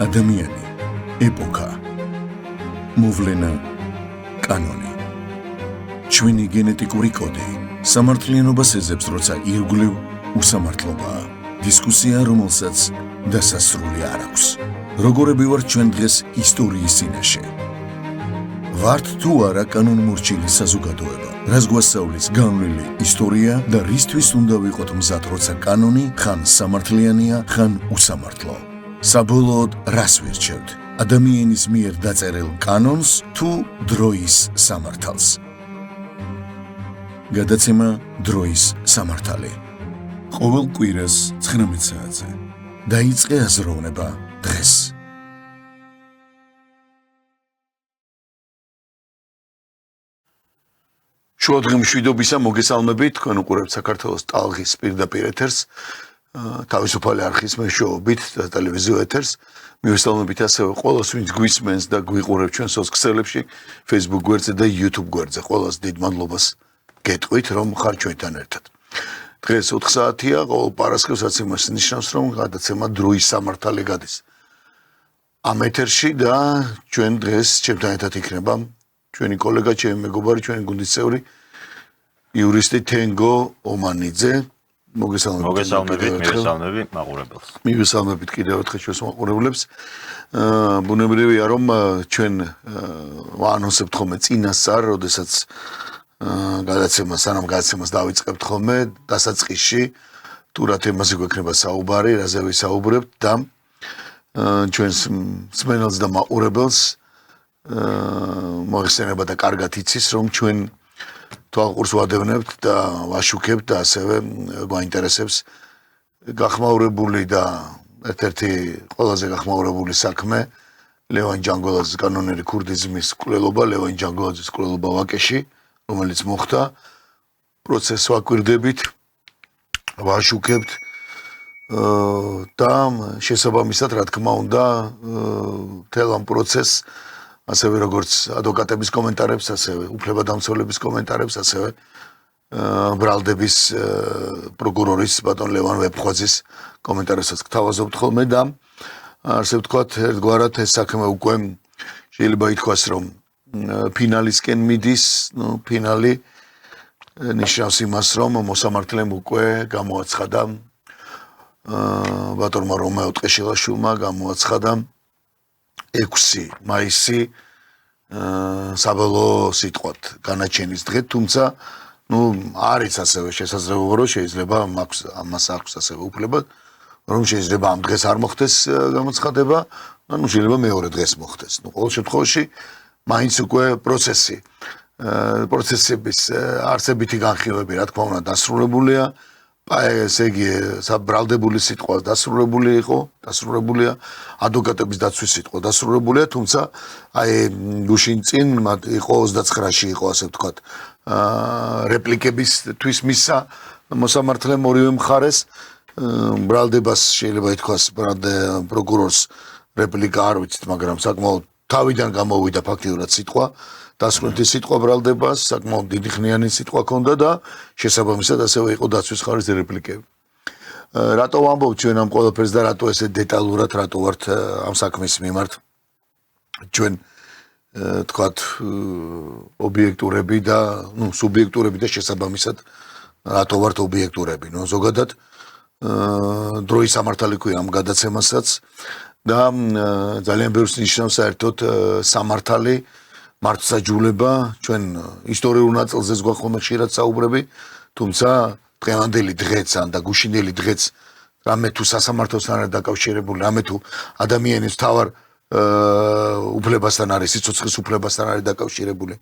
ადამიანი, ეპოქა, მოვლენა, კანონი. ჩვენი გენეტიკური კოდი სამართლიანობას ეძებს, როცა ირგვლივ უსამართლობაა. დისკუსია, რომელსაც დასასრული არ აქვს. როგორები ვართ ჩვენ დღეს ისტორიის წინაშე? ვართ თუ არა კანონმორჩილი საზოგადოება, რაც გვასწავლის განვლილი ისტორია და რისთვის უნდა ვიყოთ მზად, როცა კანონი ხან სამართლიანია, ხან უსამართლო. საბოლოოდ რას ვირჩევთ? ადამიანის მიერ დაწერილ კანონს თუ დროის სამართალს? გადაცემა დროის სამართალი. ყოველ კვირას 19 საათზე. დაიწყე აზროვნება დღეს. შუადღე მშვიდობისა, მოგესალმებით, თქვენ უყურებთ საქართველოს ტალღის პირდაპირ ეთერს, თავისუფალი არხის მეშვეობით და ტელევიზიო ეთერს. მივესალმებით ასევე ყველას, ვინც გვისმენს და გვიყურებს ჩვენ სოციალურ Facebook გვერდზე და YouTube გვერდზე. ყველას დიდ მადლობას გეტყვით, რომ ხარ ჩვენთან ერთად. დღეს 4 საათია, ყოველ პარასკევს, რაც იმას ნიშნავს, რომ გადაცემა დროის სამართალი გადის ამ ეთერში და ჩვენ დღეს ჩემთან ერთად იქნება ჩვენი კოლეგა, ჩემი მეგობარი, ჩვენი გუნდის წევრი, იურისტი თენგო ომანიძე. მოგესალმებით მაყურებელს. მივესალმებით კიდევ ერთხელ ჩვენს მაყურებლებს. ბუნებრივია, რომ ჩვენ ვაანონსებთ ხოლმე წინასწარ, როდესაც სანამ გადაცემას დავიწყებთ ხოლმე დასაწყისში, თუ რა თემაზე გვექნება საუბარი, რაზე ვისაუბრებთ და ჩვენს მსმენელს და მაყურებელს მოიხსენება და კარგად იცის, რომ ჩვენ თვალყურს ვადევნებთ და ვაშუქებთ და ასევე გვაინტერესებს გახმაურებული და ერთ-ერთი ყველაზე გახმაურებული საქმე ლევან ჯანგოლაძის კანონიერი ქურდიზმის კვლელობა, ლევან ჯანგოლაძის კვლელობა ვაკეში, რომელიც მოხდა. პროცესს ვაკვირდებით, ვაშუქებთ და შესაბამისად, რა თქმა უნდა, მთელ ამ პროცესს ასევე როგორც ადვოკატების კომენტარებს, ასევე უფლებადამცველების კომენტარებს, ასევე ბრალდების პროკურორის ბატონ ლევან ვეფხვაძის კომენტარებსაც გთავაზობთ ხოლმე და ასე ვთქვათ, ერთგვარად ეს საქმე უკვე შეიძლება ითქვას, რომ ფინალისკენ მიდის, ფინალი ნიშნავს იმას, რომ მოსამართლემ უკვე გამოაცხადა ბატონმა რომეო ტყეშილაშვილმა გამოაცხადა 6 მაისი საბოლოო სიტყვად განაჩენის დღე, თუმცა არის ასევე შესაძლებლობა, რომ შეიძლება ამას აქვს ასევე უფლება, რომ შეიძლება ამ დღეს არ მოხდეს გამოცხადება, შეიძლება მეორე დღეს მოხდეს. ყოველ შემთხვევაში მაინც უკვე პროცესების არსებითი განხილვები, რა თქმა უნდა, დასრულებულია. ესე იგი, ბრალდებული სიტყვა დასრულებულია, ადვოკატების დაცვის სიტყვა დასრულებულია, თუმცა გუშინ წინ იყო 29-ში იყო, ასე ვთქვათ, რეპლიკებისთვის მისცა მოსამართლემ ორივე მხარეს. ბრალდებას შეიძლება ითქვას, პროკურორს რეპლიკა არ ვიცით, მაგრამ საკმაოდ თავიდან გამოვიდა ფაქტიურად სიტყვა. დასკვნითი სიტყვა ბრალდებას, საკმაოდ დიდი ხნიანი სიტყვა ჰქონდა და შესაბამისად ასევე იყო დაცვის მხარის რეპლიკები. რატო ვამბობ ჩვენ ამ ყველაფერს და რატო ესე დეტალურად რატო ვართ ამ საქმის მიმართ ჩვენ თქვათ ობიექტურები და სუბიექტურები და შესაბამისად რატო ვართ ობიექტურები. ზოგადად დროის სამართალი ქვია ამ გადაცემასაც და ძალიან ბევრს ნიშნავს საერთოდ სამართალი, მართლმსაჯულება, ჩვენ ისტორიულ ნაწილზე გვაქვს ხშირად საუბრები, თუმცა დღევანდელი დღეც ან და გუშინდელი დღეც რამე თუ სასამართლოსთან არის დაკავშირებული, რამე თუ ადამიანის თავარ უფლებასთან არის, სიცოცხლის უფლებასთან არის დაკავშირებული,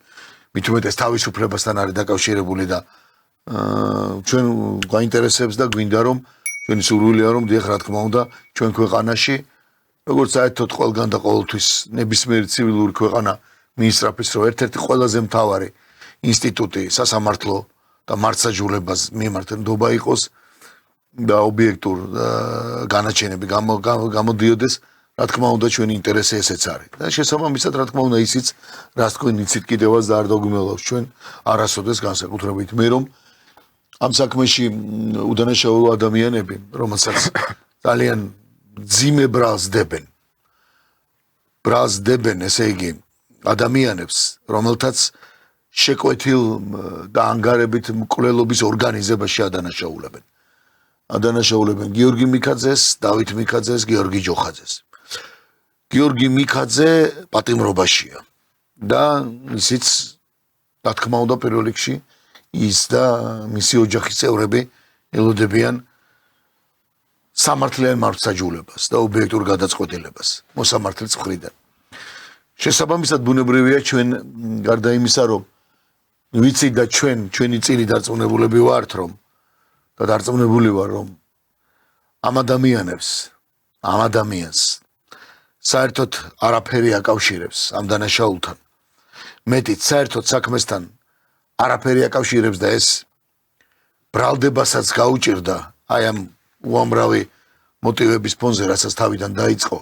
მით უმეტეს თავის უფლებასთან არის დაკავშირებული და ჩვენ გვაინტერესებს და გვინდა რომ ჩვენი სურვილია რომ დიახ, რა თქმა უნდა, ჩვენ ქვეყანაში, როგორც საერთოდ ყველგან და ყოველთვის ნებისმიერი ცივილური ქვეყანა მიისწრაფის, რომ ერთ-ერთი ყველაზე მთავარი ინსტიტუტი სასამართლო და მართლმსაჯულებას მიმართ ნდობა იყოს და ობიექტურ განაჩენები გამოდიოდეს, რა თქმა უნდა, ჩვენი ინტერესი ესეც არის. და შესაბამისად, რა თქმა უნდა, ისიც, რაც თქვენ იცით კიდევაც და არ დაგგვიმელავს ჩვენ არასოდეს განსაკუთრებით მე, რომ ამ საქმეში უდანაშაულო ადამიანები, რომელსაც ძალიან ძიმე ბრალს დებენ ბრალს დებენ, ესე იგი, ადამიანებს, რომელთაც შეკვეთილ და ანგარებით მკვლელობის ორგანიზებაში ადანაშაულებენ. ადანაშაულებენ გიორგი მიქაძეს, დავით მიქაძეს, გიორგი ჯოხაძეს. გიორგი მიქაძე პატიმრობაშია და ისიც რა თქმა უნდა პირველ რიგში ის და მისი ოჯახის წევრები ელოდებიან სამართლიან მართლმსაჯულებას და ობიექტურ გადაწყვეტილებას მოსამართლის მხრიდან. შესაბამისად ბუნებრივია ჩვენ გარდა იმისა რომ ვიცი და ჩვენი წილი დარწმუნებულები ვართ რომ და დარწმუნებული ვარ რომ ამ ადამიანს საერთოდ არაფერი აკავშირებს ამ დანაშაულთან. მეტიც საერთოდ საქმესთან არაფერი აკავშირებს და ეს ბრალდებასაც გაუჭირდა აი ამ უამრავი მოტივების ფონზე, რასაც თავიდან დაიწყო.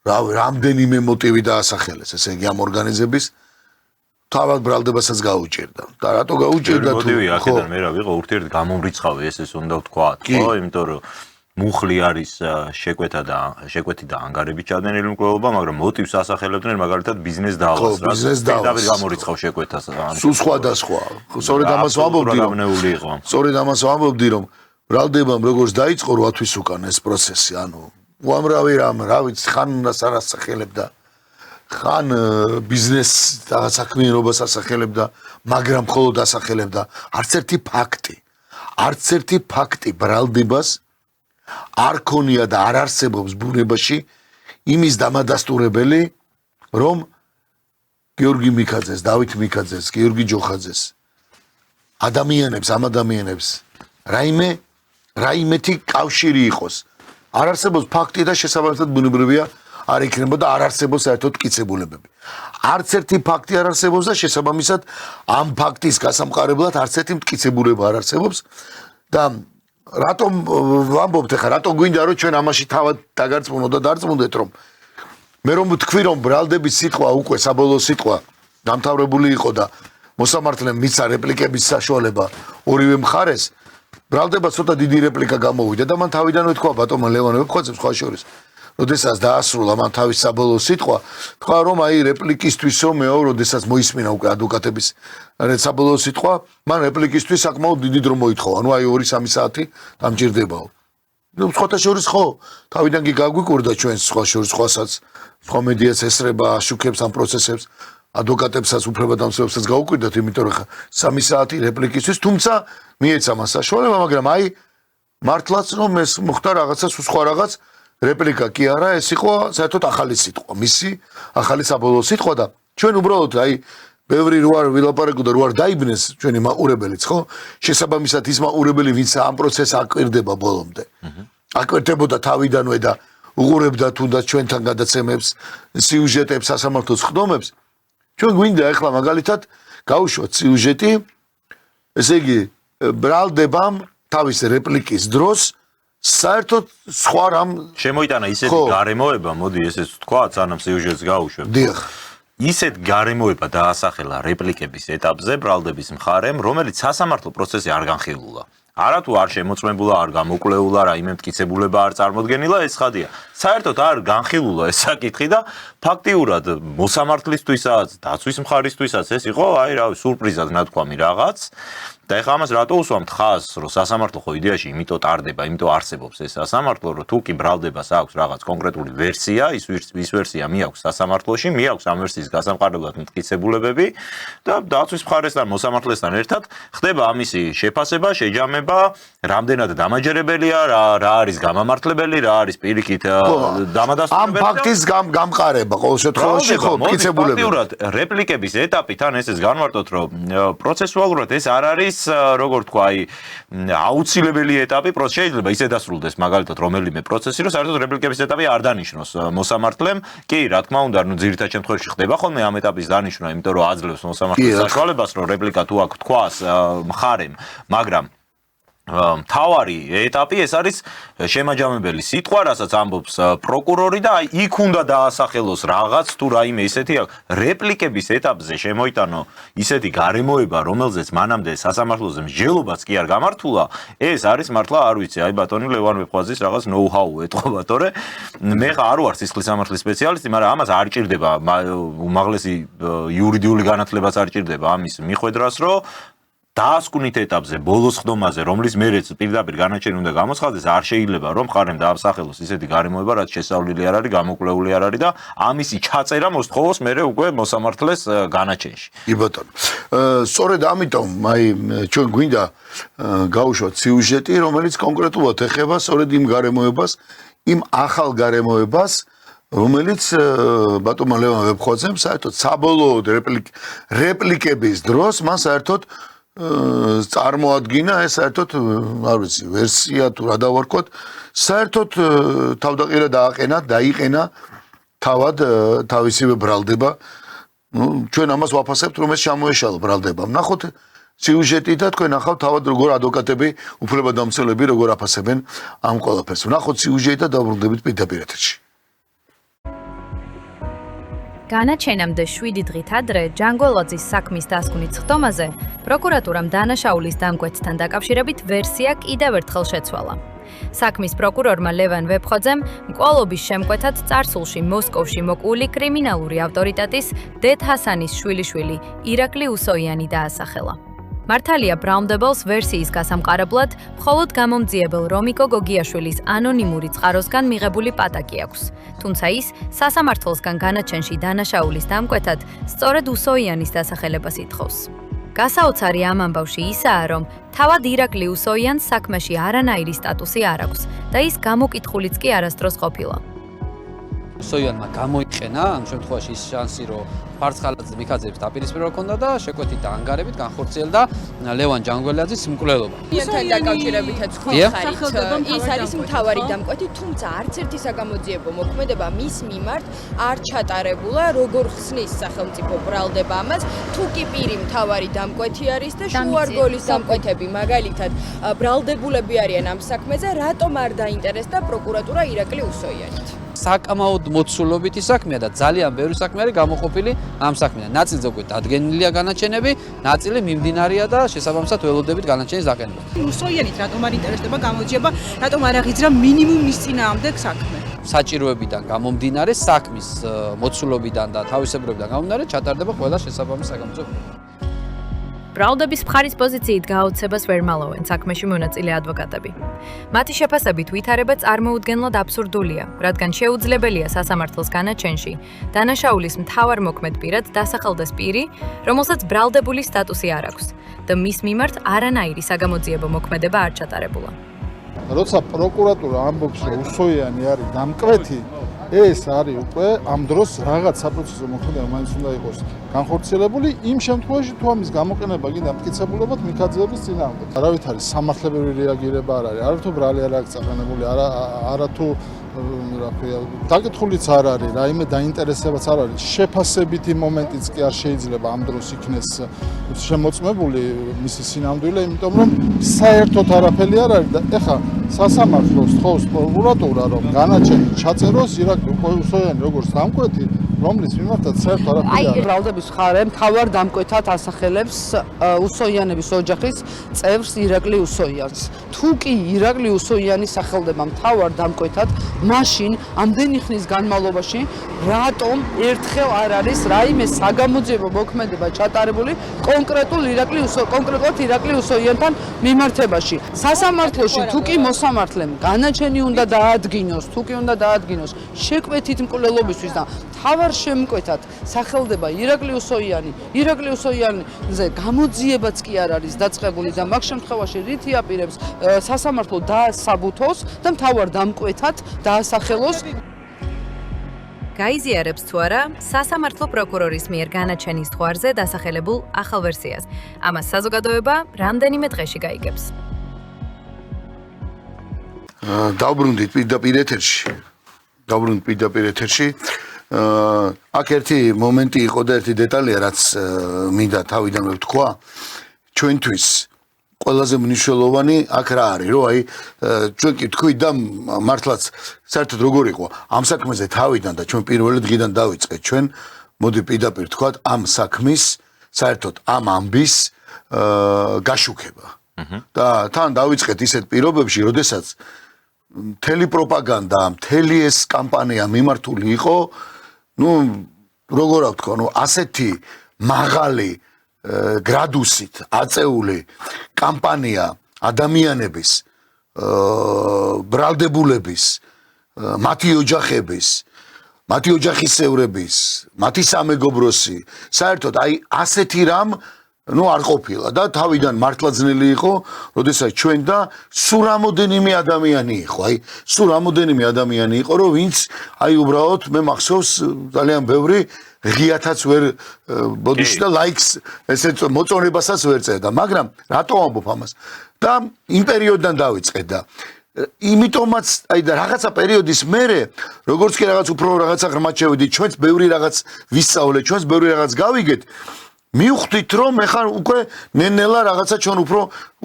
რამდენიმე მოტივი დაასახელეს, ესე იგი ამ ორგანიზების თავად ბრალდებასაც გაუჭირდა. და რატო გაუჭირდა თუ მოტივი აქედან მე რა ვიყო ურთიერთ გამომრიცხავი ეს უნდა ვთქვა, ხო, იმიტომ რომ მუხლი არის შეკვეთი და ანგარებით ჩადენილი მკვლელობა, მაგრამ მოტივს ასახელებდნენ მაგალითად ბიზნეს დავას, რა. პირდაპირ გამორიცხავ შეკვეთას. სულ სხვადასხვა. სწორედ ამას ვამბობდი, რომ ბრალდებამ როგორც დაიწყო 8 თვის უკან ეს პროცესი, ანუ უამრავი რამ, რა ვიცი, ხან ასახელებდა, ხან ბიზნეს და საქმიანობას ასახელებდა, მაგრამ მხოლოდ ასახელებდა არც ერთი ფაქტი ბრალდებას არ ქონია და არ არსებობს ბუნებაში იმის დამადასტურებელი, რომ გიორგი მიქაძეს, დავით მიქაძეს, გიორგი ჯოხაძეს ამ ადამიანებს რაიმეთი კავშირი იყოს. არ არსებობს ფაქტი და შესაბამისად ბუნებრივია არ იქნებოდა არ არსებობს საერთოდ მტკიცებულებები. არც ერთი ფაქტი არ არსებობს და შესაბამისად ამ ფაქტის გასამყარებლად არც ერთი მტკიცებულება არ არსებობს და რატომ ვამბობთ ახლა რატომ გვინდა რომ ჩვენ ამაში თავად დაგარწმუნოთ და დარწმუნდეთ რომ მე რომ ვთქვი რომ ბრალდების სიტყვა უკვე საბოლოო სიტყვა დამთავრებული იყო და მოსამართლემ მიცა რეპლიკების საშუალება ორივე მხარეს ბრალდება ცოტა დიდი რეპლიკა გამოვიდა და მან თავიდანვე თქვა ბატონმა ლევანე ვებხვაძე სხვა შორის როდესაც დაასრულა მან თავის საბოლოო სიტყვა თქვა რომ აი რეპლიკისთვისო მეო როდესაც მოისმინა უკვე ადვოკატების საბოლოო სიტყვა მან რეპლიკისთვის საკმაოდ დიდი დრო მოითხოვა ანუ აი 2-3 საათი დამჭირდებაო ნუ სხვათა შორის ხო თავიდან კი გაგვიკურდა ჩვენს სხვა შორის სხვასაც სხვა მედიას ესრება აშუქებს ამ პროცესებს ადვოკატებსაც უფლებადამცველებსაც გაუკვირდათ იმიტომ რომ 3 საათი რეპლიკისთვის თუმცა მიეცა მას საშუალება მაგრამ აი მართლაც რომ ეს მოხდა რაღაცა სხვა რაღაც რეპლიკა კი არა ეს იყო საერთოდ ახალი სიტყვა მისი ახალი საბოლოო სიტყვა და ჩვენ უბრალოდ აი ბევრი როარ ვილაპარაკო და როარ დაიბნეს ჩვენი მაყურებელიც ხო შესაბამისად ის მაყურებელი ვინც ამ პროცესს აკვირდება ბოლომდე აკვირდებოდა თავიდანვე და უყურებდა თუნდაც ჩვენთან გადაცემებს სიუჟეტებს სასამართლოს ხდომებს ჩვენ გვინდა ახლა მაგალითად გავუშვათ სიუჟეტი ესე იგი ბრალდებამ თავის რეპლიკის დროს საერთოდ სხვა რამ შემოიტანა ისეთი გარემოება, მოდი ესეც ვთქვა, სანამ სიუჟეტს გავუშვებ. დიახ. ისეთ გარემოება დაასახელა რეპლიკების ეტაპზე ბრალდების მხარემ, რომელიც სასამართლო პროცესი არ განხილულა. არათუ არ შემოწმებულა, არ გამოკვლეულა, რაიმე მტკიცებულება არ წარმოდგენილა, ეს ხადია. საერთოდ არ განხილულა ეს საკითხი და ფაქტიურად მოსამართლისთვისაც, დაცვის მხარისთვისაც ეს იყო, აი რავი, სურპრიზად ნათქვამი რაღაც. და ეხლა ამას რატო უსვამთ ხაზს, რომ სასამართლო ხო იდეაში იმიტომ ტარდება, იმიტომ არსებობს ეს სასამართლო, რომ თუ კი ბრალდებას აქვს რაღაც კონკრეტული ვერსია, ის ვერსია მიაქვს სასამართლოში, მიაქვს ამ ვერსიის გასამყარებლად მტკიცებულებები და დაცვის მხარესთან, მოსამართლესთან ერთად ხდება ამისი შეფასება, შეჯამება, რამდენად დამაჯერებელია, რა არის გამამართლებელი, რა არის პირიქით დამადასტურებელი. ამ ფაქტის გამყარება ყოველ შემთხვევაში ხო მტკიცებულება. ფაქტიურად რეპლიკების ეტაპით ან ესეც განვარტოთ, რომ პროცესუალურად ეს არ არის როგორ თქვა, აი აუცილებელი ეტაპი შეიძლება ისე დასრულდეს მაგალითად რომელიმე პროცესი, რომ საერთოდ რეპლიკების ეტაპი არ დანიშნოს მოსამართლემ. კი, რა თქმა უნდა, ნუ ძირითად შემთხვევაში ხდება ხოლმე ამ ეტაპის დანიშვნა, იმიტომ რომ აძლევს მოსამართლეს საშუალებას, რომ რეპლიკა თუ აქ თქვას მხარემ, მაგრამ მთავარი ეტაპი ეს არის შემაჯამებელი სიტყვა, რასაც ამბობს პროკურორი და აი იქ უნდა დაასახელოს რაღაც თუ რაიმე ისეთი რეპლიკების ეტაპზე შემოიტანო ისეთი გარემოება, რომელზეც მანამდე სასამართლოზე მსჯელობაც კი არ გამართულა, ეს არის მართლა არ ვიცი, აი ბატონი ლევან ვეფხვაძის რაღაც ნოუ-ჰაუ ეტყობა, თორე მე არ ვარ სისხლის სამართლის სპეციალისტი, მაგრამ ამას არ ჭირდება უმაღლესი იურიდიული განათლებაც არ ჭირდება ამის მიხვედრას, რომ დაასკვნით ეტაპზე, ბოლოს ხდომაზე, რომლის მერეც პირდაპირ განაჩენი უნდა გამოცხადდეს, არ შეიძლება რომ მხარემ დაასახელოს ისეთი გარემოება, რაც შესავლილი არ არის, გამოკვლეული არ არის და ამისი ჩაწერა მოსთხოვოს მერე უკვე მოსამართლეს განაჩენში. კი ბატონო. სწორედ ამიტომ აი ჩვენ გვინდა გავუშვათ სიუჟეტი, რომელიც კონკრეტულად ეხება სწორედ იმ გარემოებას, იმ ახალ გარემოებას, რომელიც ბატონმა ლევან ვეფხვაძემ საერთოდ საბოლოოდ რეპლიკების დროს მან საერთოდ წარმოადგინა ეს საერთოდ არ ვიცი ვერსია თუ რა დავარქოთ საერთოდ თავდაყირა დააყენა თავად თავისივე ბრალდება ჩვენ ამას ვაფასებთ რომ ეს ჩამოეშალა ბრალდებამ ნახოთ სიუჟეტი და თქვენ ახავთ თავად როგორ ადვოკატები უფლებადამცველები როგორ აფასებენ ამ ყველაფერს ნახოთ სიუჟეტი და დავბრუნდებით პირდაპირ ეთერში განაჩენამდე 7 დღით ადრე ჯანგველაძის საქმის დასკვნით ხდომაზე პროკურატურამ დანაშაულის დამკვეთთან დაკავშირებით ვერსია კიდევ ერთხელ შეცვალა. საქმის პროკურორმა ლევან ვეფხვაძემ მკვლობის შემკვეთად წარსულში მოსკოვში მოკული კრიმინალური ავტორიტეტის დედ ჰასანის შვილიშვილი ირაკლი უსოიანი დაასახელა. მართალია ბრაუნდებელს ვერსიის გასამყარებლად მხოლოდ გამომძიებელ რომიკო გოგიაშვილის ანონიმური წყაროსგან მიღებული პატაკი აქვს. თუმცა ის სასამართლოსგან განაჩენში დანაშაულის დამკვეთად სწორედ უსოიანის დასახელებას ითხოვს. გასაოცარი ამ ამბავში ისაა, რომ თავად ირაკლი უსოიანს საქმეში არანაირი სტატუსი არ აქვს და ის გამოკითხულიც კი არასდროს ყოფილა. უსოიანმა გამოიყენა ამ შემთხვევაში ის შანსი, რომ ფარცხალაძე მიქაძეებს დაპირისპირება ჰქონდა და შეკვეთით და ანგარებით განხორციელდა ლევან ჯანგველაძის მკვლელობა. უსოიანთან დაკავშირებითაც ხარით ის არის მთავარი დამკვეთი, თუმცა არც ერთი საგამოძიებო მოქმედება მის მიმართ არ ჩატარებულა, როგორ ხსნის სახელმწიფო ბრალდება ამას, თუ კი პირი მთავარი დამკვეთი არის და შუარგოლის დამკვეთები, მაგალითად, ბრალდებულები არიან ამ საქმეზე, რატომ არ დაინტერესდა პროკურატურა ირაკლი უსოიანით? საკამაოდ მოცულობითი საქმეა და ძალიან ბევრი საქმე არის გამოყოფილი ამ საქმიდან. ნაწილზე უკვე დადგენილია განაჩენები, ნაწილი მიმდინარეა და შესაბამისად ველოდებით განაჩენის დაყენება. უსოიანით რატომ არ ინტერესდება გამოძიება, რატომ არ აღიძრა მინიმუმ მის წინააღმდეგ საქმე? საჭიროებიდან გამომდინარე, საქმის მოცულობიდან და თავისებურებიდან გამომდინარე ჩატარდება ყველა შესაბამის საგამოძიებო. ბრალდების მხარის პოზიციით გააუცებას ვერ მალავენ საქმეში მონაწილე ადვოკატები. მათი შეფასებით ვითარება წარმოუდგენლად აბსურდულია, რადგან შეუძლებელია სასამართლოს განაჩენში დანაშაულის მთავარ მოქმედ პირად დასახელდეს პირი, რომელსაც ბრალდებული სტატუსი არ აქვს და მის მიმართ არანაირი საგამოძიებო მოქმედება არ ჩატარებულა. როცა პროკურატურა ამბობს, რომ უსოიანი არის დამკვეთი, ეს არის უკვე ამ დროს რაღაც საპროცესო მოქმედება მაინც უნდა იყოს განხორციელებული იმ შემთხვევაში თუ ამის გამოყენება გინდა მტკიცებულებად მიქაძეების წინააღმდეგ. არავით არის სამართლებრივი რეაგირება არ არის, არათუ ბრალი არ აქვს წაყენებული, არათუ რა ქვია, დაკითხულიც არ არის, რაიმე დაინტერესებაც არ არის. შეფასებითი მომენტიც კი არ შეიძლება ამ დროს იქნეს შემოწმებული მისი სინამდვილე, იმიტომ რომ საერთოდ არაფერი არ არის და ეხა სასამართლოს თხოვს პროკურატურა რომ განაჩენი ჩაწეროს ირაკლი უსოიანი როგორც დამკვეთი, რომლის მიმართაც საერთოდ არაფერი არ არის. ბრალდების მხარე მთავარ დამკვეთად ასახელებს უსოიანების ოჯახის წევრს ირაკლი უსოიანს. თუ კი ირაკლი უსოიანი სახელდება მთავარ დამკვეთად, მაშინ ამდენი ხნის განმავლობაში რატომ ერთხელ არ არის რაიმე საგამოძიებო მოქმედება ჩატარებული კონკრეტულად ირაკლი უსოიანთან მიმართებაში. სასამართლოში თუ კი მოსამართლემ განაჩენი უნდა დაადგინოს შეკვეთით მკვლელობისთვის და თავარ შემკვეთად სახელდება ირაკლი უსოიანზე გამოძიებაც კი არ არის დაწყებული და მაგ შემთხვევაში რითი აპირებს სასამართლო დაასაბუთოს და მთავარ დამკვეთად დაასახელოს. გაიზიარებს თუ არა სასამართლო პროკურორის მიერ განაჩენის თხვარზე დასახელებულ ახალ ვერსიას. ამას საზოგადოება რამდენიმე დღეში გაიგებს. დავბრუნდით პირდაპირ ეთერში. აქ ერთი მომენტი იყო და ერთი დეტალია, რაც მინდა თავიდანვე ვთქვა. ჩვენთვის ყველაზე მნიშვნელოვანი აქ რა არის, რომ აი ჩვენ კი თქვით და მართლაც საერთოდ როგორ იყო ამ საქმეზე თავიდან და ჩვენ პირველი დღიდან დავიწყეთ ჩვენ მოდი პირდაპირ თქვათ ამ საქმის საერთოდ ამ ამბის გაშუქება. და თან დავიწყეთ ისეთ პირობებში, როდესაც მთელი პროპაგანდა, მთელი ეს კამპანია მიმართული იყო, ну, როგორ ვთქვა, ну, ასეთი მაღალი გრადუსით აწეული კამპანია ადამიანების, ბრალდებულების, მათი ოჯახების, მათი ოჯახისევრების, მათი სამეგობროსი, საერთოდ აი ასეთი რამ ну არ ყოფილა და თავიდან მართლა ძნელი იყო, როდესაც ჩვენ და სულ რამოდენიმე ადამიანი იყო, აი სულ რამოდენიმე ადამიანი იყო, რომ ვინც აი უბრალოდ მე მახსოვს ძალიან ბევრი ღიათაც ვერ ბოდიში და ლაიქს ესეთ მოწონებასაც ვერ წერდა, მაგრამ რატო ამბობ ამას? და იმ პერიოდიდან დავიწყეთ და იმიტომაც აი და რაღაცა პერიოდის მერე როგორც კი რაღაც უფრო რაღაცა ღრმად შევიდით, ჩვენც ბევრი რაღაც ვისწავლეთ, ჩვენც ბევრი რაღაც გავიგეთ. მივხვდით რომ ეხლა უკვე ნენელა რაღაცა ჩვენ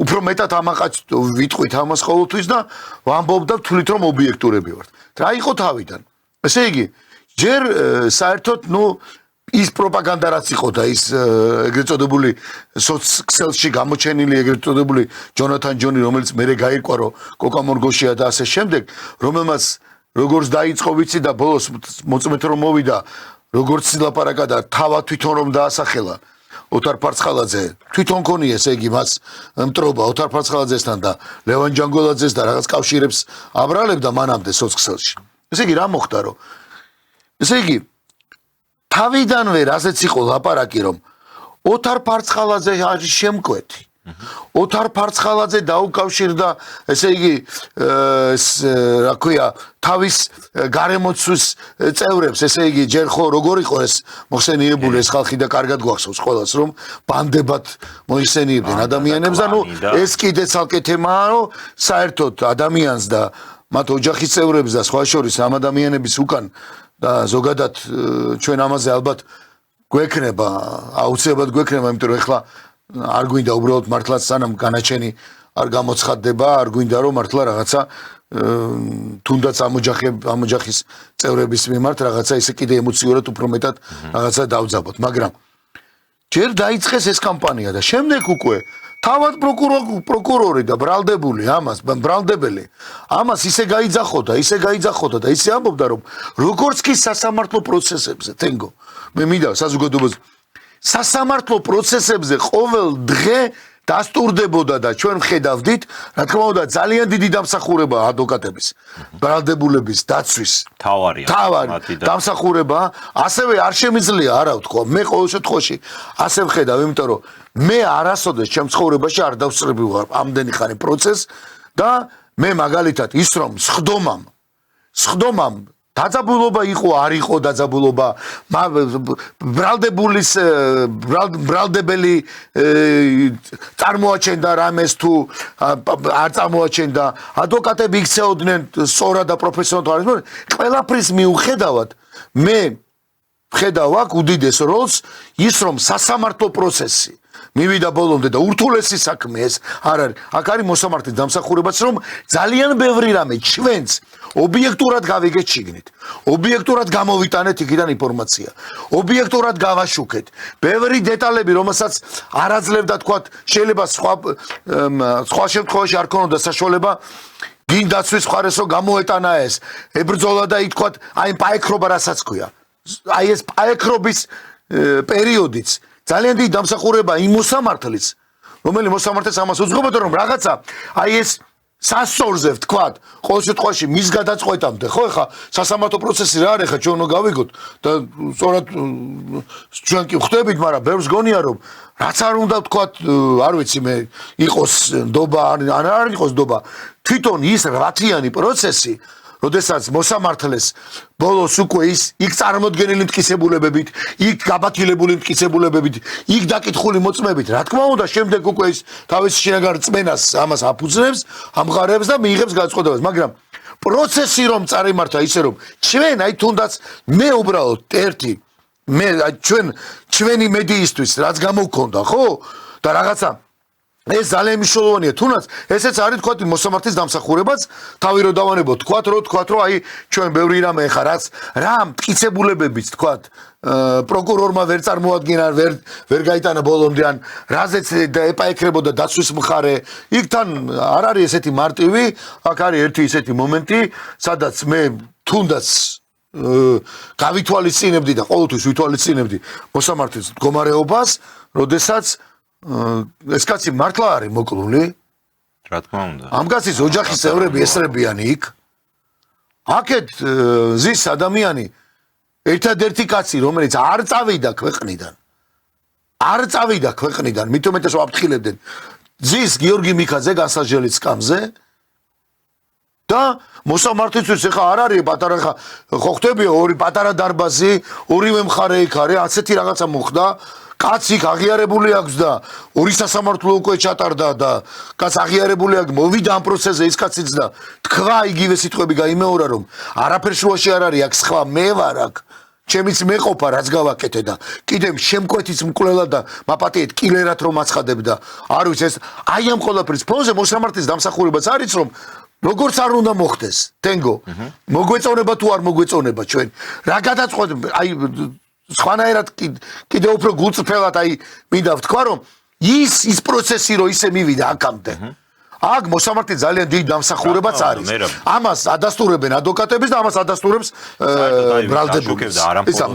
უფრო მეტად ამაყაც ვიტყვით ამას ყოველთვის და ვამბობ და ვთვლით რომ ობიექტურები ვართ. რა იყო თავიდან? ესე იგი, ჯერ საერთოდ ნუ ის პროპაგანდა რაც იყო და ის ეგრეთ წოდებული სოციალში გამოჩენილი ეგრეთ წოდებული ჯონათან ჯონი რომელიც მერე გაირკვა რომ კოკა მორგოშია და ასე შემდეგ, რომელმაც როგორც დაიწყო ვიცი და ბოლოს მოწმეთ რომ მოვიდა როგორც ლაპარაკა და თავად თვითონ რომ დაასახელა ოთარ ფარცხალაძე თვითონ ქონია ესე იგი მას მტრობა ოთარ ფარცხალაძესთან და ლევან ჯანგველაძეს და რაღაც კავშირებს აბრალებდა მანამდე სოციალში. ესე იგი რა მოხდა რომ ესე იგი თავიდანვე რაზეც იყო ლაპარაკი რომ ოთარ ფარცხალაძე არის შემკვეთი. ოთარ ფარცხალაძე დაუკავშირდა ესე იგი რა ქვია თავის გარემოცვის წევრებს ესე იგი ჯერ ხო როგორ იყო ეს მოხსენიებული ეს ხალხი და კარგად გვახსოვს ყველას რომ ბანდებად მოიხსენიებდნენ ადამიანებს და ნუ ეს კიდე ცალკე თემაა რომ საერთოდ ადამიანს და მათ ოჯახის წევრებს და სხვა შორის ამ ადამიანების უკან და ზოგადად ჩვენ ამაზე ალბათ გვექნება აუცილებლად გვექნება იმიტომ რომ ეხლა არ გვინდა უბრალოდ მართლაც სანამ განაჩენი არ გამოცხადდება, არ გვინდა რომ მართლა რაღაცა თუნდაც ამოჯახის წევრების მიმართ რაღაცა ისე კიდე ემოციურად უფრო მეტად რაღაცა დავძაბოთ, მაგრამ ჯერ დაიწყეს ეს კამპანია და შემდეგ უკვე თავად პროკურორი და ბრალდებული ბრალდებელი ამას ისე გაიძახოდა და ისე ამბობდა რომ როგორც კი სასამართლო პროცესებზე თენგო მე მინდა საზოგადოებას სასამართლო პროცესებზე ყოველ დღე დასტურდებოდა და ჩვენ ვხედავდით, რა თქმა უნდა, ძალიან დიდი დამსახურება ადვოკატების, ბრალდებულების, დაცვის, თავარი დამსახურება, ასევე არ შემიძლია არა ვთქვა, მე ყოველ შემთხვევაში ასე ვხედავ, იმიტომ რომ მე არასოდეს ჩემ ცხოვრებაში არ დავსწრები ვარ ამდენი ხანი პროცესს და მე მაგალითად ის რომ სხდომამ დაძაბულობა იყო არ იყო დაძაბულობა ბრალდებელი წარმოაჩენდა რამეს თუ არ წარმოაჩენდა ადვოკატები იქცეოდნენ სწორად და პროფესიონალურად ყველაფრის მიუხედავად მე ვხედავ აქ უდიდეს როლს ის რომ სასამართლო პროცესი მივიდა ბოლომდე და ურთულესი საქმე ეს არ არის აქ არის მოსამართლის დამსახურებაც რომ ძალიან ბევრი რამე ჩვენც ობიექტურად გავიგეთ შიგნით ობიექტურად გამოვიტანეთ იქიდან ინფორმაცია ობიექტურად გავაშუქეთ ბევრი დეტალები რომელსაც არ აძლევდა თქვათ შეიძლება სხვა შემთხვევაში არ ქონოდა საშუალება გინდაცვის მხარესო გამოეტანა ეს ებრძოლა და ითქვათ აი პაექრობა რასაც ქვია აი ეს პაექრობის პერიოდიც ძალიან დიდი დამსახურება იმ მოსამართლის რომელიც მოსამართლეს ამას უძღვებოდა რომ რაღაცა აი ეს სასწორზე ვთქვათ ყოველ შემთხვევაში მის გადაწყვეტამდე ხო ეხა სასამართლო პროცესი რა არის ეხა ჩვენ უნდა გავიგოთ და სწორად ჩვენ კი ხვდებით მაგრამ ბევრს გონია რომ რაც არ უნდა ვთქვათ არ ვიცი მე იყოს ნდობა არ იყოს ნდობა თვითონ ის რათიანი პროცესი როდესაც მოსამართლეს ბოლოს უკვე იქ წარმოდგენილი მტკიცებულებებით, იქ გაბათილებული მტკიცებულებებით, იქ დაკითხული მოწმებით, რა თქმა უნდა, შემდეგ უკვე ის თავის შინაგან რწმენას ამას აფუძნებს, ამღარებს და მიიღებს გადაწყვეტილებას, მაგრამ პროცესი რომ წარიმართა ისე რომ ჩვენ აი თუნდაც მე უბრალოდ ჩვენი მედიისთვის რაც გამოვქონდა, ხო? და რაღაცა ეს ძალიან მნიშვნელოვანია. თუნდაც ესეც არის თქვა მოსამართლის დამსახურებაც, თავი რო დავანებოთ, თქვა რომ აი ჩვენ ბევრი რამე ხა რაც რა მტკიცებულებებიც თქვა პროკურორმა ვერ წარმოადგენა, ვერ გაიტანა ბოლომდე ან რაზეც ეპაექრებოდა დაცვის მხარე. იქ თან არ არის ესეთი მარტივი, აქ არის ერთი ესეთი მომენტი, სადაც მე თუნდაც გავითვალისწინებდი და ყოველთვის ვითვალისწინებდი მოსამართლის მდგომარეობას, როდესაც ეს კაცი მართლა არის მოკლული? რა თქმა უნდა. ამ კაცის ოჯახის წევრები ესრებიან იქ. აქეთ ზის ადამიანი ერთადერთი კაცი, რომელიც არ წავიდა ქვეყნიდან. არ წავიდა ქვეყნიდან, მით უმეტეს ვაფრთხილებდნენ. ზის გიორგი მიქაძე განსაჯელით სკამზე და მოსამართლისთვის ეხა არ არის პატარა ხა ხო ხდებია ორი პატარა დარბაზი, ორივე მხარე იქ არის, ასეთი რაღაცა მოხდა. კაცი აღიარებული აქვს და ორი სასამართლო უკვე ჩატარდა და კაც აღიარებული აქვს, მოვიდა ამ პროცესზე ის კაციც და თქვა იგივე სიტყვები გაიმეორა რომ არაფერ შუაში არ არის, აქ სხვა მე ვარ აქ. ჩემიც მეყოფა რაც გავაკეთე და კიდევ შემკვეთის მკვლელად და მაპატიეთ კილერად რომ აცხადებდა. არ ვიცი ეს აი ამ ყველაფრის ფონზე მოსამართლის დამსახურებაც არის რომ როგორც არ უნდა მოხდეს, თენგო. მოგვეწონება თუ არ მოგვეწონება ჩვენ. რა გადაწყვეტ აი სხვანაირად კიდევ უფრო გულწრფელად აი მინდა ვთქვა რომ ის პროცესი რო ისე მივიდა აქამდე. აქ მოსამართლე ძალიან დიდ დამსახურებაც არის. ამას ადასტურებენ ადვოკატების და ამას ადასტურებს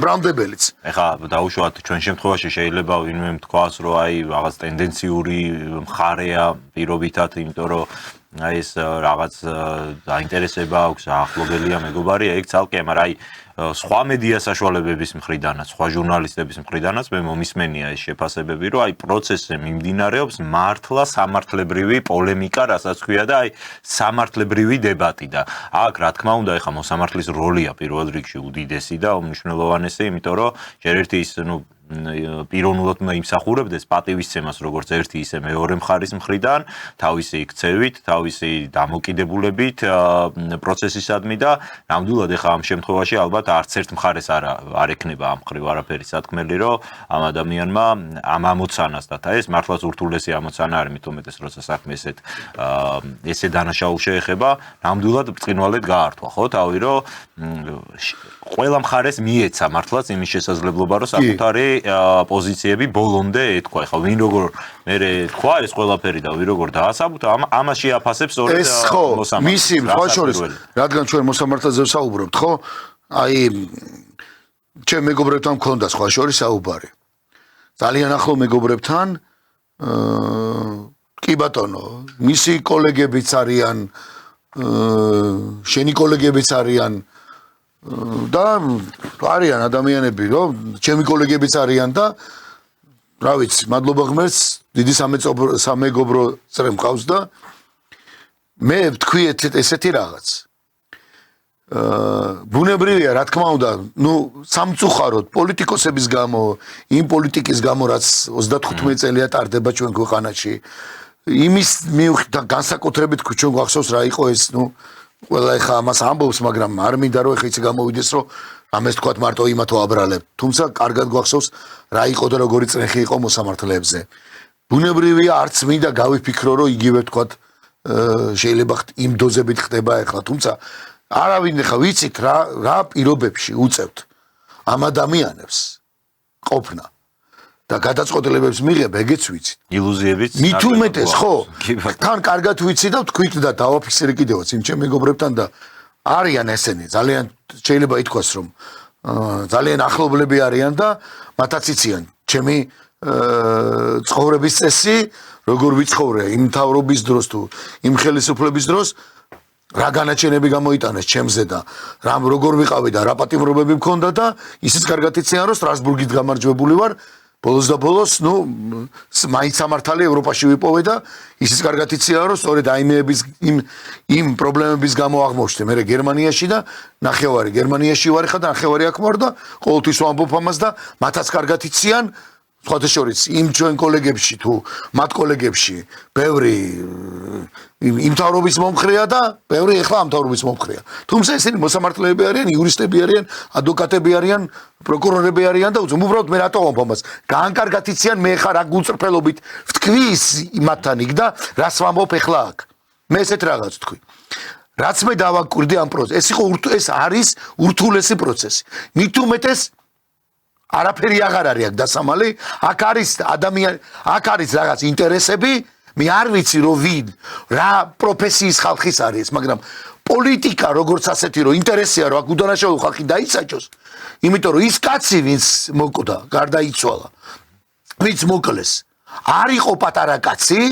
ბრალდებელიც. ეხლა დაუშვათ ჩვენ შემთხვევაში შეიძლება ვინმე თქვას რომ აი რაღაც ტენდენციური მხარეა პირობითად, იმიტომ რომ აი ეს რაღაც დაინტერესება აქვს, ახლობელია, მეგობარია, ეგ ცალკეა, მაგრამ აი სხვა მედია საშუალებების მხრიდანაც, სხვა ჟურნალისტების მხრიდანაც მე მომისმენია ეს შეფასებები, რომ აი პროცესზე მიმდინარეობს მართლა სამართლებრივი პოლემიკა, რასაც ქვია და აი სამართლებრივი დებატი და აქ რა თქმა უნდა ეხა მოსამართლის როლია პირველ რიგში უდიდესი და უმნიშვნელოვანესი, იმიტომ რომ ჯერ ერთი ის პიროვნულად უნდა იმსახურებდეს პატივისცემას როგორც ერთი ისე მეორე მხარის მხრიდან, თავისი ქცევით, თავისი დამოკიდებულებით პროცესისადმი და ნამდვილად ეხა ამ შემთხვევაში ალბათ არც ერთ მხარეს არ ექნება ამ მხრივ არაფერი სათქმელი, რომ ამ ადამიანმა ამ ამოცანას და ეს მართლაც ურთულესი ამოცანა არის, მით უმეტეს როცა საქმე ესე დანაშაულ შეეხება, ნამდვილად ბრწყინვალედ გაართვა, ხო, თავი რომ ყველა მხარეს მიეცა მართლაც იმის შესაძლებლობა, რომ საკუთარი პოზიციები ბოლომდე ეთქვა. ეხლა ვინ როგორ მე თქვა ეს ყველაფერი და ვინ როგორ დაასაბუთა, ამას შეაფასებს სწორედ მოსამართლე. მისი სხვა შორის, რადგან ჩვენ მოსამართლეზე ვსაუბრობთ, ხო? აი ჩემ მეგობრებთან მქონდა სხვა შორის საუბარი. ძალიან ახლო მეგობრებთან კი ბატონო, მისი კოლეგებიც არიან, შენი კოლეგებიც არიან და არიან ადამიანები, რომ ჩემი კოლეგებიც არიან და რა ვიცი, მადლობა ღმერთს, დიდი სამეგობრო წრე მყავს და მე ვთქვი ესეთი რაღაც. ბუნებრივია, რა თქმა უნდა, სამწუხაროდ პოლიტიკოსების გამო, იმ პოლიტიკის გამო, რაც 35 წელია ტარდება ჩვენ ქვეყანაში, იმის მიუხედავად განსაკუთრებით ჩვენ გვახსოვს რა იყო ეს, ყველა ეხა ამას ამბობს, მაგრამ არ მინდა რომ ეხა იცი გამოვიდეს, რომ ამას თქვათ მარტო იმათო აბრალებ. თუმცა კარგად გვახსოვს რა იყო და როგორი წრეხი იყო მოსამართლეებზე. ბუნებრივია, არც მინდა გავიფიქრო, რომ იგივე თქვათ შეიძლება იმ დოზებით ხდება ეხლა, თუმცა არავინ ეხა ვიცით რა პირობებში უწევთ ამ ადამიანებს ყოფნა და გადაწყვეტილებებს მიღება, ეგეც ვიცით. ილუზიებიც მით უმეტეს, ხო? თან კარგად ვიცი და ვთქვით და დავაფიქსირე კიდევაც იმ ჩემ მეგობრებთან და არიან ესენი, ძალიან შეიძლება ითქვას, რომ ძალიან ახლობლები არიან და მათაც იციან ჩემი ცხოვრების წესი, როგორ ვიცხოვრე იმ მთავრობის დროს თუ იმ ხელისუფლების დროს, რა განაჩენები გამოიტანეს ჩემზე და როგორ ვიყავი და რა პატიმრობები მქონდა და ისიც კარგად იციან, რომ სტრასბურგით გამარჯვებული ვარ. ბოლოს და ბოლოს, მაინც სამართალი ევროპაში ვიპოვე და ისიც კარგად იციან, რომ სწორედ აიმეების იმ პრობლემების გამო აღმოჩნდი მე გერმანიაში და ნახევარი გერმანიაში ვარ ხა და ნახევარი აქ ვარ და ყოველთვის ვამბობ ამას და მათაც კარგად იციან, სხვათა შორის იმ ჩვენ კოლეგებში თუ მათ კოლეგებში ბევრი იმ თავრობის მომხრეა და ბევრი ეხლა ამ თავრობის მომხრეა. თუმცა ესენი მოსამართლეები არიან, იურისტები არიან, ადვოკატები არიან, პროკურორები არიან და უბრალოდ მე რატო ვამბობ ამას? გაანკარგათ იციან მე ხარ აქ გულწრფელობით ვთქვი იმათთან იქ და რას ვამბობ ეხლა აქ. მე ესეთ რაღაც ვთქვი. რაც მე დავაკვირდი ამ პროცესს, ეს არის ურთულესი პროცესი. მით უმეტეს არაფერი აღარ არის აქ დასამალი, აქ არის ადამიანი, აქ არის რაღაც ინტერესები, მე არ ვიცი რომ ვინ, რა პროფესიის ხალხის არის, მაგრამ პოლიტიკა როგორც ასეთი რომ ინტერესია რომ აქ უდანაშაულო ხალხი დაიცაჯოს, იმიტომ რომ ის კაცი ვინც მოკვდა, გარდაიცვალა, ვინც მოკლეს, არ იყო პატარა კაცი,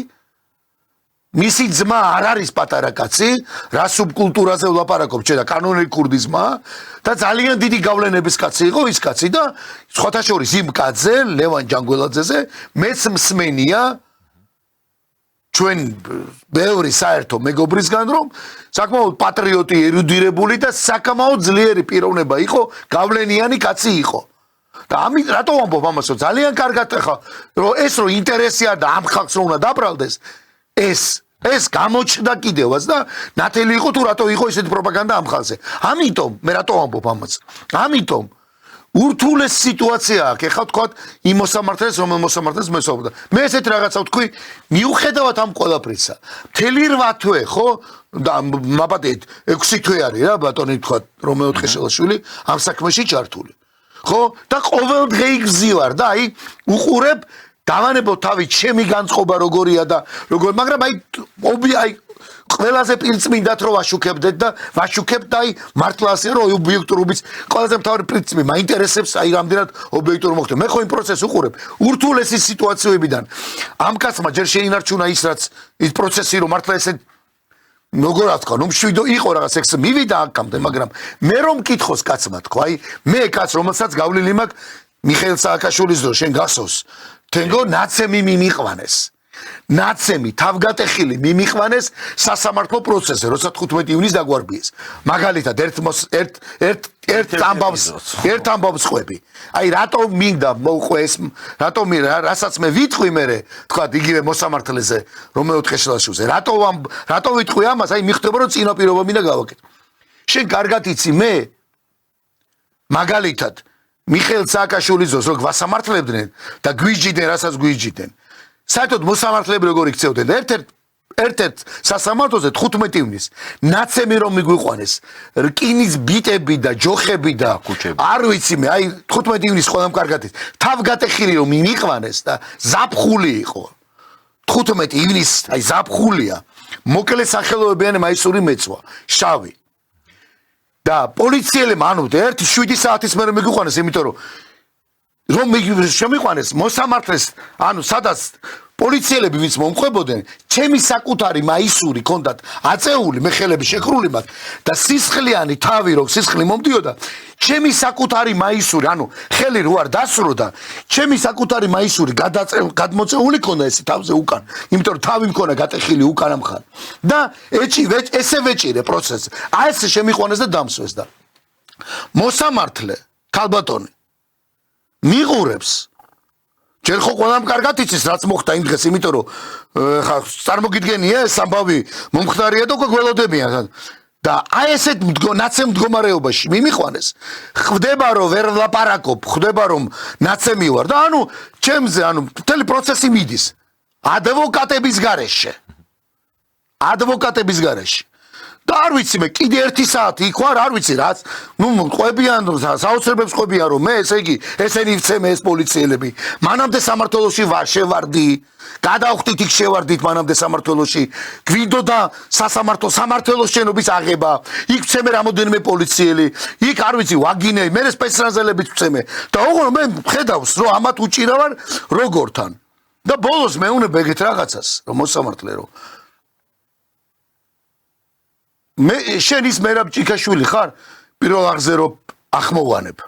მისი ძმა არ არის პატარა კაცი, რა სუბკულტურაზე ვლაპარაკობ, ჩვენ და კანონური ქურდიზმა და ძალიან დიდი გავლენების კაცი იყო ის კაცი და სხვათა შორის იმ კაცზე, ლევან ჯანგველაძეზე, მეც მსმენია ჩვენ ბევრი საერთო მეგობრისგან რომ საკმაოდ პატრიოტი, ერუდირებული და საკმაოდ ძლიერი პიროვნება იყო, გავლენიანი კაცი იყო. და ამით რატო ვამბობ ამას, რომ ძალიან კარგად ახლა რომ ეს რომ ინტერესია და ამ ხალხს რომ უნდა დაბრალდეს, ეს გამოჩნდა კიდევაც და ნათელი იყო თუ რატო იყო ესეთი პროპაგანდა ამ ხალხზე. ამიტომ მე რატო ვამბობ ამას? ამიტომ ურთულეს სიტუაცია აქვს. ეხლა თქვათ იმ მოსამართლეს, რომელ მოსამართლეს მე ვსაუბრობ. მე ესეთ რაღაცა ვთქვი, მიუხედავად ამ ყველაფრისა. მთელი 8 თვე, ხო? და მაბადეთ 6 თვე არის რა, ბატონი თქვათ რომეო თხეშელაშვილი ამ საქმეში ჩართული. ხო? და ყოველ დღე იგზივარ და აი უყურებ დავანებოთ თავი ჩემი განწყობა როგორია და როგორ, მაგრამ აი ყველაზე პირწმინდად რომ ვაშუქებდეთ და ვაშუქებთ აი მართლა ასე რომ ობიექტურობის ყველაზე მთავარი პრინციპი მაინტერესებს აი რამდენად ობიექტური მოხდა. მე ხო იმ პროცესს უყურებ ურთულესი სიტუაციებიდან. ამ კაცმა ჯერ შეინარჩუნა ის რაც ის პროცესი რომ მართლა ესე როგორ თქვა, ნუ მშვიდო იყო რაღაც ექს მივიდა აქამდე, მაგრამ მე რომ მკითხოს კაცმა თქვა, აი მე კაც რომელსაც გავლილი მაქვს მიხეილ სააკაშვილის დრო შენ გასოს თენგო ნაცემი მიმიყვანეს. ნაცემი თავგატეხილი მიმიყვანეს სასამართლო პროცესზე, როცა 15 ივნისს დაგვარბიეს. მაგალითად ერთ ამბავს ხვები. აი რატო მინდა მოუყვე ეს, რატო რასაც მე ვიტყვი მე, თქვა იგივე მოსამართლეზე, რომეო თხეშელაშვილზე. რატო ვიტყვი ამას? აი მიხვდება რომ წინა პირობა მინდა გავაკეთო. შენ კარგად იცი მე მაგალითად მიხეილ სააკაშვილის დროს რო გვასამართლებდნენ და გვიჯიდნენ, რასაც გვიჯიდნენ. საერთოდ მოსამართლეები როგორ იქცეოდნენ და ერთ-ერთ სასამართლოზე 15 ივნისს ნაცემი რომ მიგვიყვანეს რკინის ბიტები და ჯოხები და არ ვიცი მე აი 15 ივნისს ყველამ კარგად ის თავგატეხილი რომ მიმიყვანეს და ზაფხული იყო 15 ივნისს აი ზაფხულია მოკლე სახელოვებიანი მაისური მეცვა შავი და პოლიციელებმა ანუ 1-7 საათის მერე მიგვიყვანეს იმიტომ რომ შემიყვანეს მოსამართლეს ანუ სადაც პოლიციელები ვინც მომყვებოდნენ ჩემი საკუთარი მაისური კონდათ აწეული მე ხელები შეკრული მაქვს და სისხლიანი თავი რო სისხლი მომდიოდა ჩემი საკუთარი მაისური ანუ ხელი რო არ დასროდა ჩემი საკუთარი მაისური გადმოწეული ქონდა ესე თავზე უკან იმიტომ რომ თავი მქონა გატეხილი უკან ამხან და ესე ვეჭირე პროცესს აი ესე შემიყვანეს და დამსვეს და მოსამართლე ქალბატონი მიღურებს ჯერ ხო ყველამ კარგად იცის რაც მოხდა იმ დღეს იმიტომ რომ ხა წარმოგიდგენია ეს ამბავი მომხდარია და უკვე გველოდებიან და აი ესეთ ნაცემ მდგომარეობაში მიმიყვანეს ხდება რომ ვერ ლაპარაკობ ხდება რომ ნაცემი ვარ და ანუ ჩემზე ანუ მთელი პროცესი მიდის ადვოკატების გარეშე და არ ვიცი მე კიდე 1 საათი იქ ვარ არ ვიცი რაც ნუ ყვებიან საოცრებებს ყვებიან რომ მე ესე იგი ესენი ვცემე ეს პოლიციელები მანამდე სამართლოში ვარ შევარდი გადავხვდით იქ შევარდით მანამდე სამართლოში გვინდოდა სამართლოს შენობის აღება იქ ვცემე რამოდენიმე პოლიციელი იქ არ ვიცი ვაგინე მე სპეცრაზელებით ვცემე და ოღონდ მე ხედავს რომ ამათ უჭირავარ როგორთან და ბოლოს მე უნდა ეგეთ რაღაცას რომ მოსამართლე რომ მე შენის მერაბ ჭიქაშვილი ხარ პირველ აღზე რომ ახმოვანებ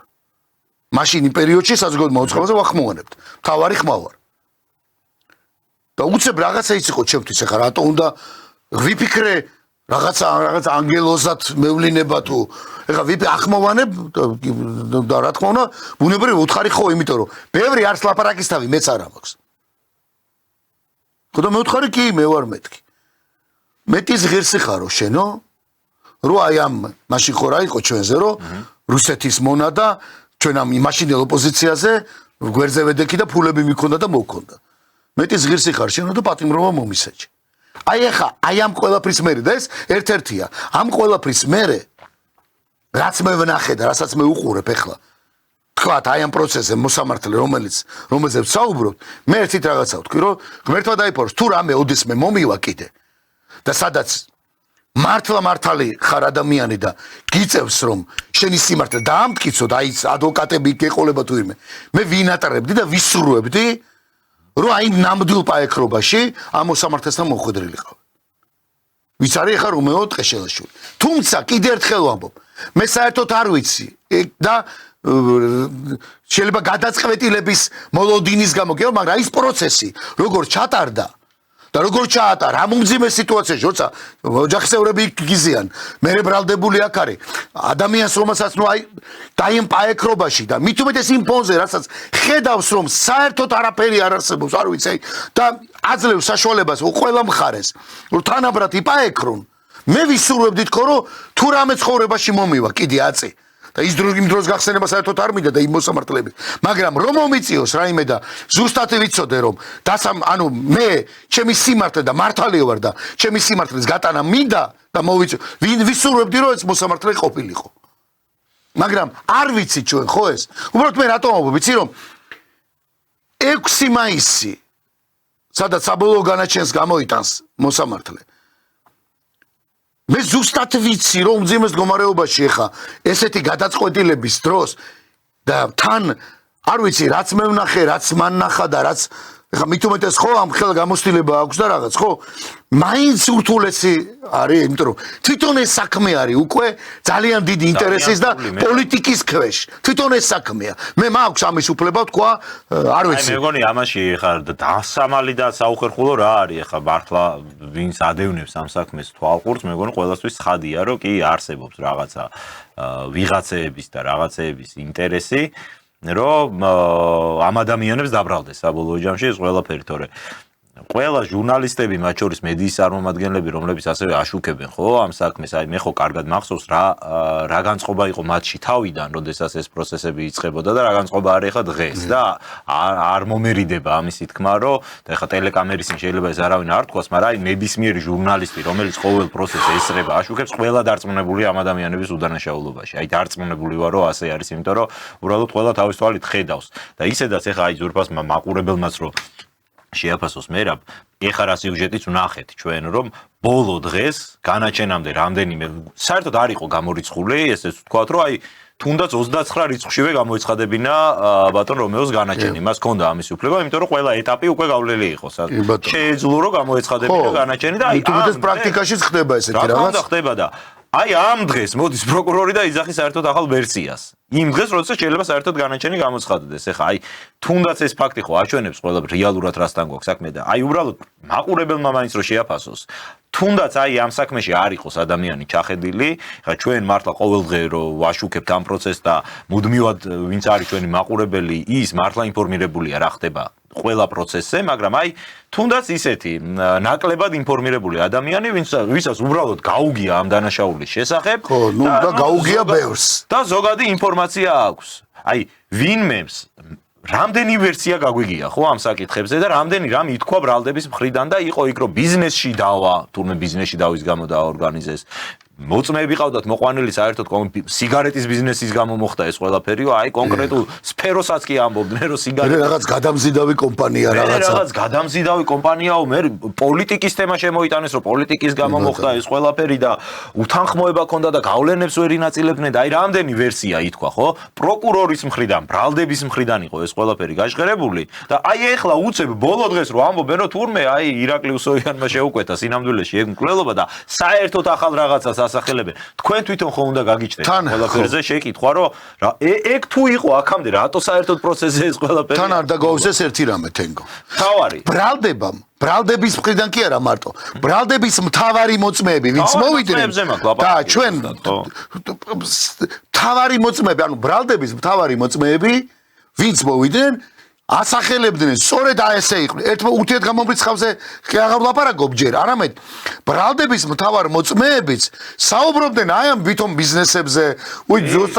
მაშინ იმ პერიოდში საზოგადო მოუწყებაზე ვახმოვანებთ თავარი ხმა ვარ და უცებ რაღაცა ის იყო ჩემთვის ახლა რატო უნდა ვიფიქრე რაღაც ანგელოზად მევლინება თუ ეხლა ვიპი ახმოვანებ და რა თქმა უნდა ბუნებრივი უთხარი ხო იმიტომ რომ ბევრი არც ლაპარაკის თავი მეც არ მაქვს ხო და მე უთხარი კი მე ვარ მეთქი მეტის ღირსი ხარო შენო რო აი ამ მაშინ ხო რა იყო ჩვენზე რომ რუსეთის მონა და ჩვენ ამ მაშინელ ოპოზიციაზე გვერდზე ვედექი და ფულები მიქონდა და მოგქონდა მეტის ღირსი ხარ შენო და პატიმრობა მომისაჭი აი ახლა აი ამ ყველაფრის მერე და ეს ერთ-ერთია ამ ყველაფრის მერე რაც მე ვნახე და რასაც მე უყურებ ახლა თქვათ აი ამ პროცესზე მოსამართლე რომელზეც საუბრობთ მე ერთით რაღაცა ვთქვი რომ ღმერთმა დაიფოროს თუ რამე ოდესმე მომივა კიდე და სადაც მართალი ხარ ადამიანი და გიწევს რომ შენი სიმართლე დაამტკიცო და აი ადვოკატები გეყოლება თუ იმე მე ვინატრებდი და ვისურვებდი რომ აი ნამდვილ პაექრობაში ამ მოსამართლესთან მოხვედრილიყავ ვიც არის ახლა რომეო ტყეშელაშვილი თუმცა კიდე ერთხელ ვამბობ მე საერთოდ არ ვიცი და შეიძლება გადაწყვეტილების მოლოდინის გამო გეო მაგრამ ის პროცესი როგორ ჩატარდა და როგორ ჩაატარა ამ უმძიმე სიტუაციაში როცა ოჯახისევრები გიზიან მე ბრალდებული აქ არის ადამიანს რომელსაც ნუ აი დაიმ პაექრობაში და მით უმეტეს იმ ფონზე რასაც ხედავს რომ საერთოდ არაფერი არ არსებობს არ ვიცი და აძლევს საშუალებას ყველა მხარეს რომ თანაბრად იპაექრონ მე ვისურვებდი თქო რომ თუ რამე ცხოვრებაში მომივა კიდე აწი და ის დროს გახსენება საერთოდ არ მინდა და იმ მოსამართლეები მაგრამ რომ მომიწიოს რაიმე და ზუსტად ვიცოდე რომ ანუ მე ჩემი სიმართლე და მართალი ვარ და ჩემი სიმართლის გატანა მინდა და ვინ ვისურვებდი რომ ეს მოსამართლე ყოფილიყო მაგრამ არ ვიცი ჩვენ ხო ეს უბრალოდ მე რატომ ვამბობ ვიცი რომ 6 მაისი სადაც საბოლოო განაჩენს გამოიტანს მოსამართლე მე ზუსტად ვიცი რომ უმძიმეს მდგომარეობაში ახლა ესეთი გადაწყვეტილების დროს და თან არ ვიცი რაც მე ვნახე რაც მან ნახა და რაც ახლა მით უმეტეს ხო ამ ხელ გამოცდილება აქვს და რაღაც ხო მაინც ურთულესი არის იმიტომ რომ თვითონ ეს საქმე არის უკვე ძალიან დიდი ინტერესის და პოლიტიკის ქვეშ თვითონ ეს საქმეა მე მაქვს ამის უფლება თქვა არ ვიცი მე მგონი ამაში ხარ დასამალი და საუხერხულო რა არის ახლა მართლა ვინც ადევნებს ამ საქმეს თვალყურს მე მგონი ყველასთვის ცხადია რომ კი არსებობს რაღაცა ვიღაცეების და რაღაცეების ინტერესი რომ ამ ადამიანებს დაბრალდეს საბოლოო ჯამში ეს ყველაფერი თორე ყველა ჟურნალისტები მათ შორის მედიის წარმომადგენლები რომლებიც ასევე აშუქებენ ხო ამ საქმეს აი მე ხო კარგად მახსოვს რა განწყობა იყო მათში თავიდან როდესაც ეს პროცესები იწყებოდა და რა განწყობა არის ახლა დღეს და არ მომერიდება ამისი თქმა რომ და ახლა ტელეკამერის შეიძლება ეს არავინ არ თქვას მაგრამ აი ნებისმიერი ჟურნალისტი რომელიც ყოველ პროცესს ესწრება აშუქებს ყველა დარწმუნებული ამ ადამიანების უდანაშაულობაში აი დარწმუნებული ვარ რომ ასე არის იმიტომ რომ უბრალოდ ყველა თავის თვალით ხედავს და ისედაც ახლა აი ზურბას მაყურებელმაც რომ შეაფასოს მერაბ ეხლა რა სიუჟეტიც ვნახეთ ჩვენ რომ ბოლო დღეს განაჩენამდე რამდენიმე საერთოდ არ იყო გამორიცხული ესე ვთქვათ რომ აი თუნდაც 29 რიცხვშივე გამოიცხადებინა ბატონ რომეოს განაჩენი მას ჰქონდა ამის უფლება იმიტომ რომ ყველა ეტაპი უკვე გავლილი იყო შეეძლო რომ გამოიცხადებინა განაჩენი და აი თუმცა პრაქტიკაშიც ხდება ესეთი რაღაც რა ხდება და აი ამ დღეს მოდის პროკურორი და იძახის საერთოდ ახალ ვერსიას. იმ დღეს როდესაც შეიძლება საერთოდ განაჩენი გამოცხადდეს. ეხლა აი თუნდაც ეს ფაქტი ხო აჩვენებს ყველაფერს რეალურად რასთან გვაქვს საქმე და აი უბრალოდ მაყურებელმა მაინც რო შეაფასოს. თუნდაც აი ამ საქმეში არ იყოს ადამიანი ჩახედილი, ხა ჩვენ მართლა ყოველდღე რო ვაშუქებთ ამ პროცესს და მუდმივად ვინც არის ჩვენი მაყურებელი ის მართლა ინფორმირებულია რა ხდება ყველა პროცესზე, მაგრამ აი თუნდაც ისეთი ნაკლებად ინფორმირებული ადამიანი, ვისაც უბრალოდ გაუგია ამ დანაშაულის შესახებ, ხო, ნუ და გაუგია ბევრს. და ზოგადი ინფორმაცია აქვს. აი ვინმემს რამდენი ვერსია გაგვიგია ხო ამ საკითხებზე და რამდენი რამ ითქვა ბრალდების მხრიდან და იყო იქ რომ ბიზნესში დავა, თურმე ბიზნესში დავის გამო დაორგანიზეს. მოწმეები ყავდათ მოყვანილი საერთოდ სიგარეტის ბიზნესის გამო მოხდა ეს ყველაფერი, აი კონკრეტულ სფეროსაც კი ამბობდნენ რომ სიგარეტი რაღაც გადამზიდავი კომპანია რაღაცა. რაღაც გადამზიდავი კომპანიაო, მე პოლიტიკის თემა შემოიტანეს რომ პოლიტიკის გამო მოხდა ეს ყველაფერი და უთანხმოება ქონდა და გავლენებს ვერ ინაწილებდნენ და აი რამდენი ვერსია ითქვა ხო? პროკურორის მხრიდან, ბრალდების მხრიდან იყო ეს ყველაფერი გაჟღერებული და აი ეხლა უცებ ბოლო დღეს რომ ამბობენ რომ თურმე აი ირაკლი უსოიანმა შეუკვეთა სინამდვილეში ეგ მკვლელობა და საერთოდ ახალ რაღაცას ასახელებენ. თქვენ თვითონ ხო უნდა გაგიჩნდეთ თან, ყველაფერზე შეკითხვა, რომ ეგ თუ იყო აქამდე რატო საერთოდ პროცესზე ეს ყველაფერი? თან არ დაგავსეს ერთი რამე თენგო. თავარი. ბრალდების მხრიდან კი არა მარტო. ბრალდების მთავარი მოწმეები, ვინც მოვიდნენ და ჩვენ მთავარი მოწმეები, ანუ ბრალდების მთავარი მოწმეები, ვინც მოვიდნენ ასახელებდნენ სწორედ ესე იყვნენ. ერთმა ურთიერთ გამომრიცხავზე კი აღარ ვლაპარაკობ ჯერ, არამედ ბრალდების მთავარ მოწმეებიც საუბრობდნენ აი ამ ვითომ ბიზნესებზე,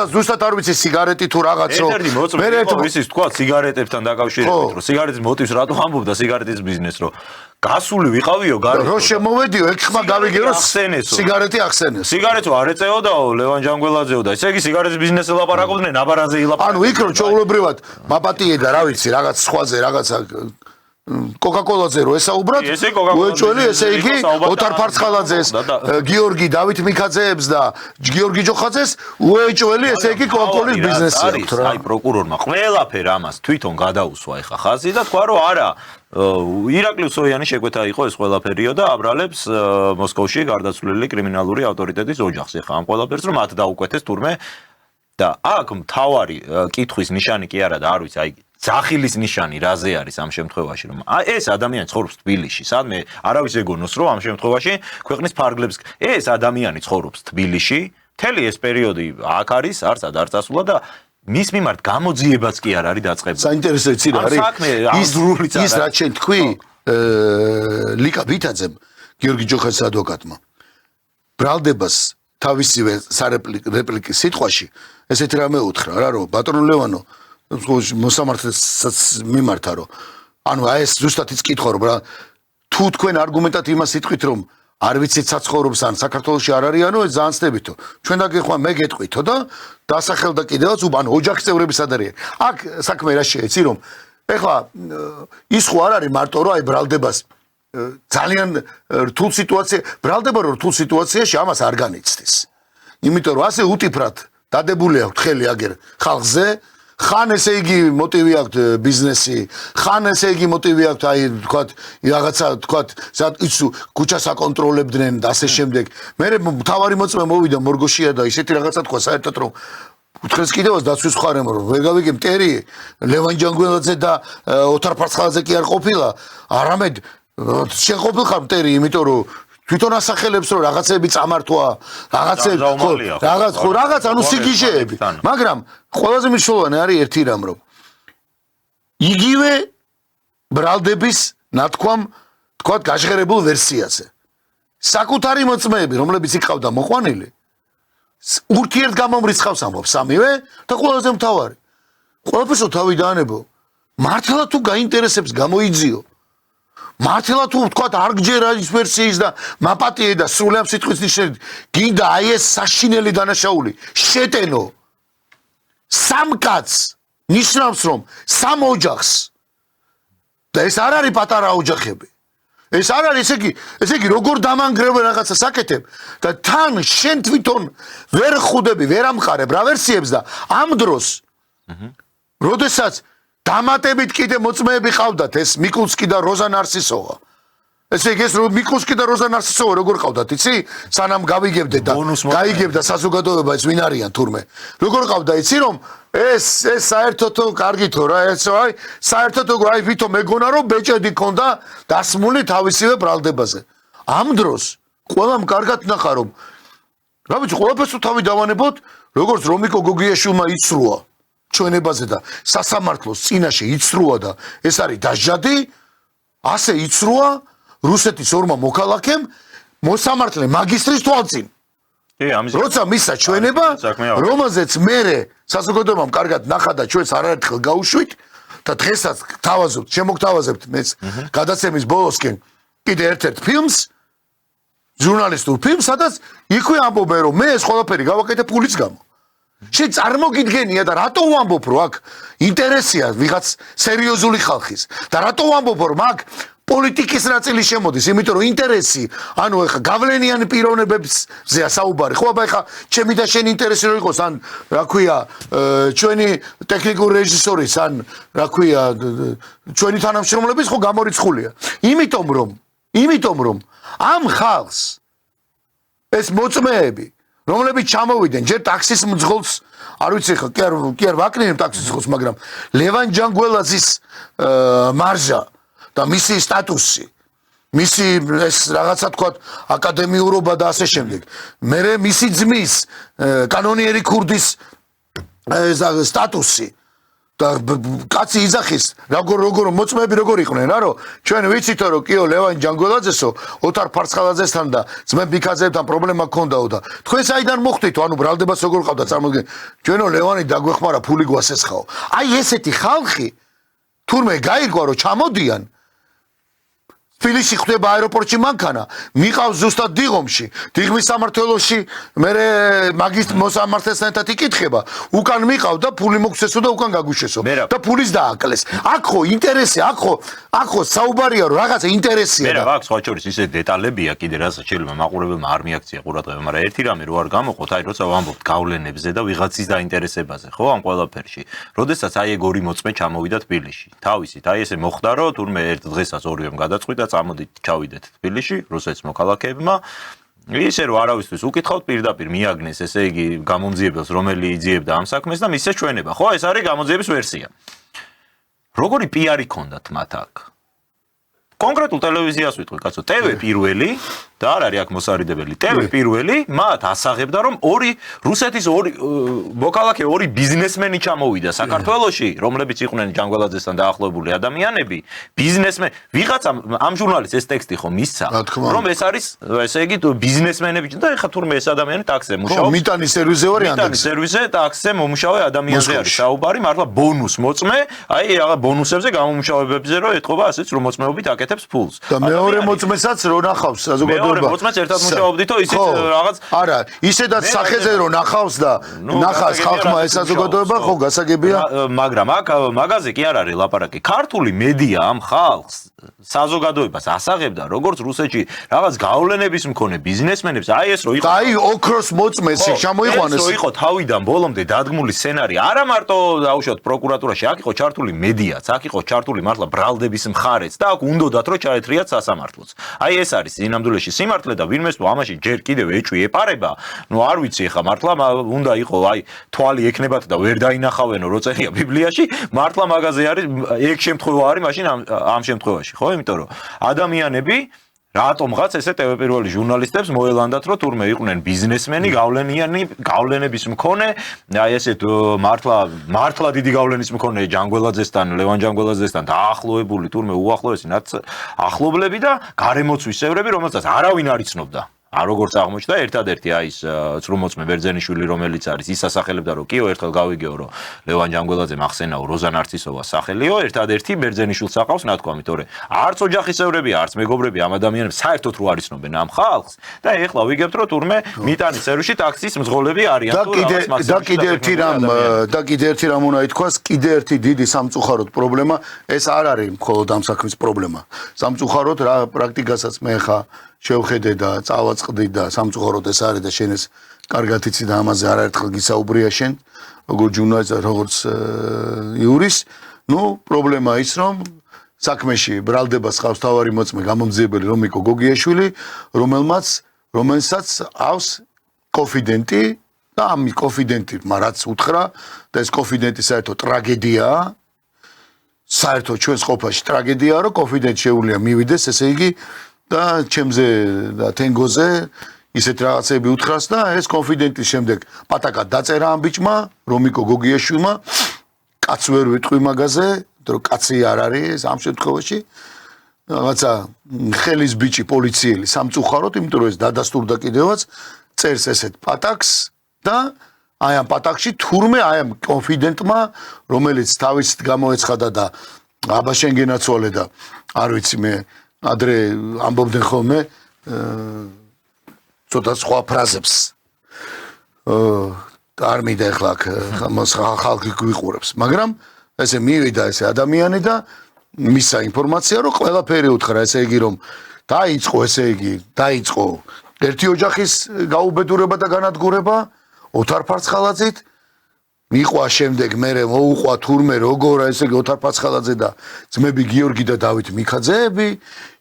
ზუსტად არ ვიცი სიგარეტი თუ რაღაც რო. ერთ-ერთი მოწმე იყო ისიც თქვა სიგარეტებთან დაკავშირებით, რომ სიგარეტის მოტივს რატო ამბობდა სიგარეტის ბიზნესს, რომ გასული ვიყავიო გარეთ. რო შემოვედიო, ეგ ხმა გავიგე რომ სიგარეტი ახსენეს. სიგარეტს არ ეწეოდაო ლევან ჯანგველაძეო და ესე იგი სიგარეტის ბიზნესზე ლაპარაკობდნენ, აბარაზე ილაპარაკობდნენ. ანუ იქ რო ჩაულებრივად მაპატიე და რა ვიცი, რაღაც სხვაზე, რაღაცა კოკაკოლაძე რო ესაუბრათ, უეჭველი ესე იგი ოთარ ფარცხალაძეს, გიორგი დავით მიქაძეებს და გიორგი ჯოხაძეს უეჭველი ესე იგი კოკაკოლის ბიზნესი აქვს რა. აი პროკურორმა ყველაფერ ამას თვითონ გადაუსვა ეხა ხაზი და თქვა რომ არა ირაკლი უსოიანი შეკვეთა იყო ეს ყველაფერიო და აბრალებს მოსკოვში გარდაცვლილი კრიმინალური ავტორიტეტის ოჯახს ეხა ამ ყველაფერს რომ მათ დაუკვეთეს თურმე და აქ მთავარი კითხვის ნიშანი კი არა და არ ვიცი აი ძახილის ნიშანი რაზე არის ამ შემთხვევაში რომ ეს ადამიანი ცხოვრობს თბილისში სადმე არავის ეგონოს რომ ამ შემთხვევაში ქვეყნის ფარგლებს ეს ადამიანი ცხოვრობს თბილისში მთელი ეს პერიოდი აქ არის არც არ წასულა და მის მიმართ გამოძიებაც კი არ არის დაწყებული. საინტერესო იცი რა არის? ის რაც შენ თქვი ლიკა ბითაძემ გიორგი ჯოხაძის ადვოკატმა. ბრალდებას თავისივე სარეპლიკის სიტყვაში ესეთი რამე უთხრა რა რომ ბატონო ლევანო მოსამართლესაც მიმართა რომ ანუ აი ეს ზუსტად ის კითხვა რომ თუ თქვენ არგუმენტად იმას იტყვით რომ არ ვიცით საცხოვრობს ან საქართველოში არ არიანო ეს ძალიან ცდებითო. ჩვენ დაგეხვა მე გეტყვითო და დასახელდა კიდევაც ანუ ოჯახის წევრები სად არიან. აქ საქმე რა შეეცი რომ ეხლა ის ხო არ არის მარტო რომ აი ბრალდებას ძალიან რთულ სიტუაცია ბრალდება რომ რთულ სიტუაციაში ამას არ განიცდის. იმიტომ რომ ასე უტიფრად დადებული აქვს ხელი აგერ ხალხზე ხან ესე იგი მოტივი აქვს ბიზნესი, ხან ესე იგი მოტივი აქვს აი თქვათ რაღაცა თქვათ ის ქუჩას აკონტროლებდნენ და ასე შემდეგ. მე მთავარი მოწმე მოვიდა მორგოშია და ისეთი რაღაცა თქვა საერთოდ რომ უთხრეს კიდევაც დაცვის ხარემ რომ ვერ გავიგე მტერი ლევან ჯანგველაძე და ოთარ ფარცხალაძე კი არ ყოფილა, არამედ შენ ყოფილხარ მტერი, იმიტომ რომ თვითონ ასახელებს რომ რაღაცები წამართვა, რაღაც ანუ სიგიჟეები. მაგრამ ყველაზე მნიშვნელოვანი არის ერთი რამ რომ იგივე ბრალდების ნათქვამ თქვათ გაჟღერებულ ვერსიაზე. საკუთარი მოწმეები, რომლებიც იყავდა მოყვანილი, ურთიერთ გამომრიცხავს ამბობს სამივე და ყველაზე მთავარი. ყველაფერს თავი დაანებო. მართლა თუ გაინტერესებს გამოიძიო. მართლა თუ ვთქვათ არ გჯერა ის ვერსიის და მაპატიე და სრული ამ სიტყვის ნიშნით გინდა აი ეს საშინელი დანაშაული შეტენო სამ კაცს ნიშნავს რომ სამ ოჯახს და ეს არ არის პატარა ოჯახები ეს არ არის ესე იგი როგორ დამანგრევენ რაღაცა საკეთებ და თან შენ თვითონ ვერ ხვდები ვერ ამყარებ რა ვერსიებს და ამ დროს როდესაც დამატებით კიდე მოწმეები ყავდათ ეს მიკულსკი და როზა ნარსისოვა. ესე იგი ეს მიკულსკი და როზა ნარსისოვა როგორ ყავდათ, იცი? სანამ გავიგებდე და გაიგებდა საზოგადოება ეს ვინ არიან თურმე. როგორ ყავდა, იცი რომ ეს საერთოდ კარგითო რა, ეს აი საერთოდ აი ვითომ ეგონა რომ ბეჭედი ქონდა დასმული თავისივე ბრალდებაზე. ამ დროს ყველამ კარგად ნახა რომ რა ვიცი, ყველაფერს თავი დავანებოთ, როგორც რომიკო გოგიაშვილმა იცრუა. ჩვენებაზე და სასამართლოს წინაშე იცრუა და ეს არის დაჟადი ასე იცრუა რუსეთის ორმა მოქალაქემ მოსამართლე მაგისტრის თვალწინ როცა მისცა ჩვენება რომელზეც მე საზოგადოებამ კარგად ნახა და ჩვენს არაერთხელ გაუშვით და დღესაც თავაზობთ შემოგთავაზებთ მეც გადაცემის ბოლოსკენ კიდე ერთ-ერთ ფილმს ჟურნალისტურ ფილმს სადაც იქვე ამბობენ რომ მე ეს ყველაფერი გავაკეთე ფულის გამო შენ წარმოგიდგენია და რატო ვამბობ რომ აქ ინტერესია ვიღაც სერიოზული ხალხის და რატო ვამბობ რომ აქ პოლიტიკის ნაწილი შემოდის იმიტომ რომ ინტერესი ანუ ეხა გავლენიანი პიროვნებებზეა საუბარი ხო აბა ეხა ჩემი და შენი ინტერესი რო იყოს ან რა ქვია ჩვენი ტექნიკური რეჟისორის ან რა ქვია ჩვენი თანამშრომლების ხო გამორიცხულია იმიტომ რომ ამ ხალხს ეს მოწმეები, რომლებიც ჩამოვიდნენ, ჯერ ტაქსის მძღოლს, არ ვიცი ხო, კი არ ვაკნინებ ტაქსის მძღოლს, მაგრამ ლევან ჯანგველაძის მარჟა და მისი სტატუსი, მისი ეს რაღაცა თქვა აკადემიურობა და ასე შემდეგ. მე მისი ძმის კანონიერი ქურდის სტატუსი და კაცი იძახის როგორ მოწმეები როგორ იყვნენ რა რომ ჩვენ ვიცითო რომ კიო ლევან ჯანგველაძესო ოთარ ფარცხალაძესთან და ძმებ ბიქაძეებთან პრობლემა გქონდაო და თქვენ საიდან მოხვდითო ანუ ბრალდებას როგორ ყავდა წარმოგიდგენ ჩვენო ლევანი დაგვეხმარა ფული გვასესხაო აი ესეთი ხალხი თურმე გაირკვა რომ ჩამოდიან თბილისში ხდება აეროპორტში მანქანა მიყავს ზუსტად დიღომში დიღმის სამმართველოში მე მაგის მოსამართლესთან ერთად იკითხება უკან მიყავ და ფული მოგცესო და უკან გაგუშესო და ფულის დააკლეს აქ ხო ინტერესი აქ ხო საუბარია რომ რაღაცა ინტერესია და აქ სხვა შორის ისე დეტალებია კიდე რასაც შეიძლება მაყურებელმა არ მიაქცია ყურადღება მაგრამ ერთი რამე რო არ გამოყოთ აი როცა ვამბობთ გავლენებზე და ვიღაცის დაინტერესებაზე ხო ამ ყველაფერში როდესაც აი ეგ ორი მოწმე ჩამოვიდა თბილისში თავისით აი ესე მოხდა რომ თურმე ერთ დღესაც ორივემ გადაწყვიტა წამოდით ჩავიდეთ თბილისში რუსეთის მოქალაქეებმა ისე რომ არავისთვის უკითხავთ პირდაპირ მიაგნეს ესე იგი გამომძიებელს რომელი იძიებდა ამ საქმეს და მისცეს ჩვენება ხო ეს არის გამოძიების ვერსია როგორი პიარი ქონდათ მათ აქ კონკრეტულ ტელევიზიას ვიტყვი კაცო TV პირველი და არ არის აქ მოსარიდებელი TV პირველი მათ ასაღებდა რომ რუსეთის ორი მოქალაქე ორი ბიზნესმენი ჩამოვიდა საქართველოში რომლებიც იყვნენ ჯანგველაძესთან დაახლოებული ადამიანები ბიზნესმენი ვიღაცა ამ ჟურნალის ეს ტექსტი ხო მისცა რომ ეს არის ესე იგი ბიზნესმენები და ეხა თურმე ეს ადამიანი ტაქსზე მუშაობს მიტანის სერვისზე ვარ მიტანის სერვისზე ტაქსზე მომუშავე ადამიანზე არის საუბარი მართლა ბონუს მოწმე აი რაღა ბონუსებზე გამომუშავებებზე რომ ეთყობა ასეც რომ მოწმეობით აკეთებს ფულს და მეორე მოწმესაც რო ნახავს საზოგადოება მეორე მოწმეც ერთად მუშაობდითო ისიც რაღაც არა ისედაც სახეზე რო ნახავს და ნახავს ხალხმა ეს საზოგადოება ხო გასაგებია მაგრამ აქ მაგაზე კი არ არის ლაპარაკი ქართული მედია ამ ხალხს საზოგადოებას ასაღებდა როგორც რუსეთში რაღაც გავლენების მქონე ბიზნესმენებს აი ეს რო იყო აი ოქროს მოწმეს ჩამოიყვანეს რო იყო თავიდან ბოლომდე დადგმული სცენარი არა მარტო დაუშვათ პროკურატურაში აქ იყო ჩართული მედიაც აქ იყო ჩართული მართლა ბრალდების მხარეც და აქ უნდათ რომ ჩაეთრიათ სასამართლოც აი ეს არის სინამდვილეში სიმართლე და ვინმეს თუ ამაში ჯერ კიდევ ეჭვი ეპარება ნუ არ ვიცი ხა მართლა უნდა იყო აი თვალი ექნებათ და ვერ დაინახავენო რო წერია ბიბლიაში მართლა მაგაზე არის ეგ შემთხვევა არის მაშინ ამ შემთხვევაში ხო იმიტომ რომ ადამიანები რატომღაც ესე TV პირველი ჟურნალისტებს მოელანდათ რომ თურმე იყვნენ ბიზნესმენი გავლენების მქონე აი ესეთ მართლა დიდი გავლენის მქონე ჯანგველაძესთან ლევან ჯანგველაძესთან დაახლოებული თურმე უახლოესი ახლობლები და გარემოცვის წევრები რომელსაც არავინ არ იცნობდა როგორც აღმოჩნდა ერთადერთი აი ეს ცრუმოწმე ბერძენიშვილი რომელიც არის ის ასახელებდა რომ კიო ერთხელ გავიგეო რომ ლევან ჯანგველაძემ ახსენაო როზა ნარცისოვას სახელიო ერთადერთი ბერძენიშვილს აყავს ნათქვამით თორე არც ოჯახის წევრები არც მეგობრები ამ ადამიანებს საერთოდ რო არ იცნობენ ამ ხალხს და ეხლა ვიგებთ რომ თურმე მიტანის სერვისში ტაქსის მძღოლები არიან და კიდე ერთი რამ უნდა ითქვას კიდე ერთი დიდი სამწუხაროდ პრობლემა ეს არ არის მხოლოდ ამ საქმის პრობლემა სამწუხაროდ რა პრაქტიკასაც მე ხა შევხედე და წავაწყდი და სამწუხაროდ ეს არის და შენ ეს კარგად იცი და ამაზე არაერთხელ გისაუბრია შენ როგორც ჟურნალისტ როგორც იურის ნუ პრობლემა ის რომ საქმეში ბრალდებას ხავს თავარი მოწმე გამომძიებელი რომიკო გოგიაშვილი რომელსაც ავს კონფიდენტი და ამ კონფიდენტმა რაც უთხრა და ეს კონფიდენტი საერთოდ ტრაგედიაა საერთოდ ჩვენს ყოფაში ტრაგედიაა რომ კონფიდენტი შეუძლია მივიდეს ესე იგი და ჩემზე და თენგოზე ისეთ რაღაცები უთხრას და ეს კონფიდენტის შემდეგ პატაკად დაწერა ამ ბიჭმა რომიკო გოგიაშვილმა კაც ვერ ვიტყვი მაგაზე რომ კაცი არ არის ამ შემთხვევაში რაღაცა ხელის ბიჭი პოლიციელი სამწუხაროდ იმიტომ რომ ეს დადასტურდა კიდევაც წერს ესეთ პატაკს და აი ამ პატაკში თურმე აი ამ კონფიდენტმა რომელიც თავისით გამოეცხადა და აბა შენ გენაცვალე და არ ვიცი მე ადრე ამბობდნენ ხოლმე ცოტა სხვა ფრაზებს არ მინდა ეხლა ხალხი გვიყურებს მაგრამ ესე მივიდა ესე ადამიანი და მისცა ინფორმაცია რომ ყველაფერი უთხრა ესე იგი რომ დაიწყო ერთი ოჯახის გაუბედურება და განადგურება ოთარ ფარცხალაძით მიყვა შემდეგ მე მოუყვა თურმე როგორ ესე იგი ოთარ ფაცხალაძე და ძმები გიორგი და დავით მიქაძეები,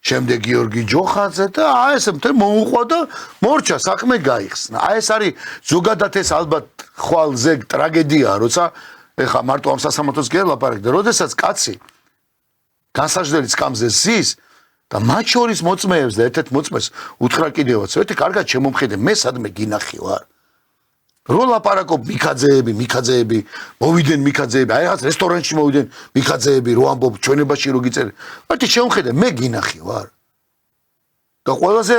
შემდეგ გიორგი ჯოხაძე და აი ესე მთელ მოუყვა და მორჩა საქმე გაიხსნა. აი ეს არის ზოგადად ეს ალბათ ხვალ ზეგ ტრაგედიაა, როცა ეხა მარტო ამ სასამართლოს კი არ ლაპარაკი და როდესაც კაცი განსაჯდელი სკამზე ზის და მათ შორის მოწმეებს და ერთ-ერთ მოწმეს უთხრა კიდევაც, ერთი კარგად შემომხედე, მე სადმე გინახი ვარ. რო ლაპარაკობ მიქაძეები, მოვიდნენ მიქაძეები, აი რაღაც რესტორანში მოვიდნენ მიქაძეები, რო ამბობ ჩვენებაში რო გიწერ. მარტო შემომხედე, მე გინახი ვარ. და ყველაზე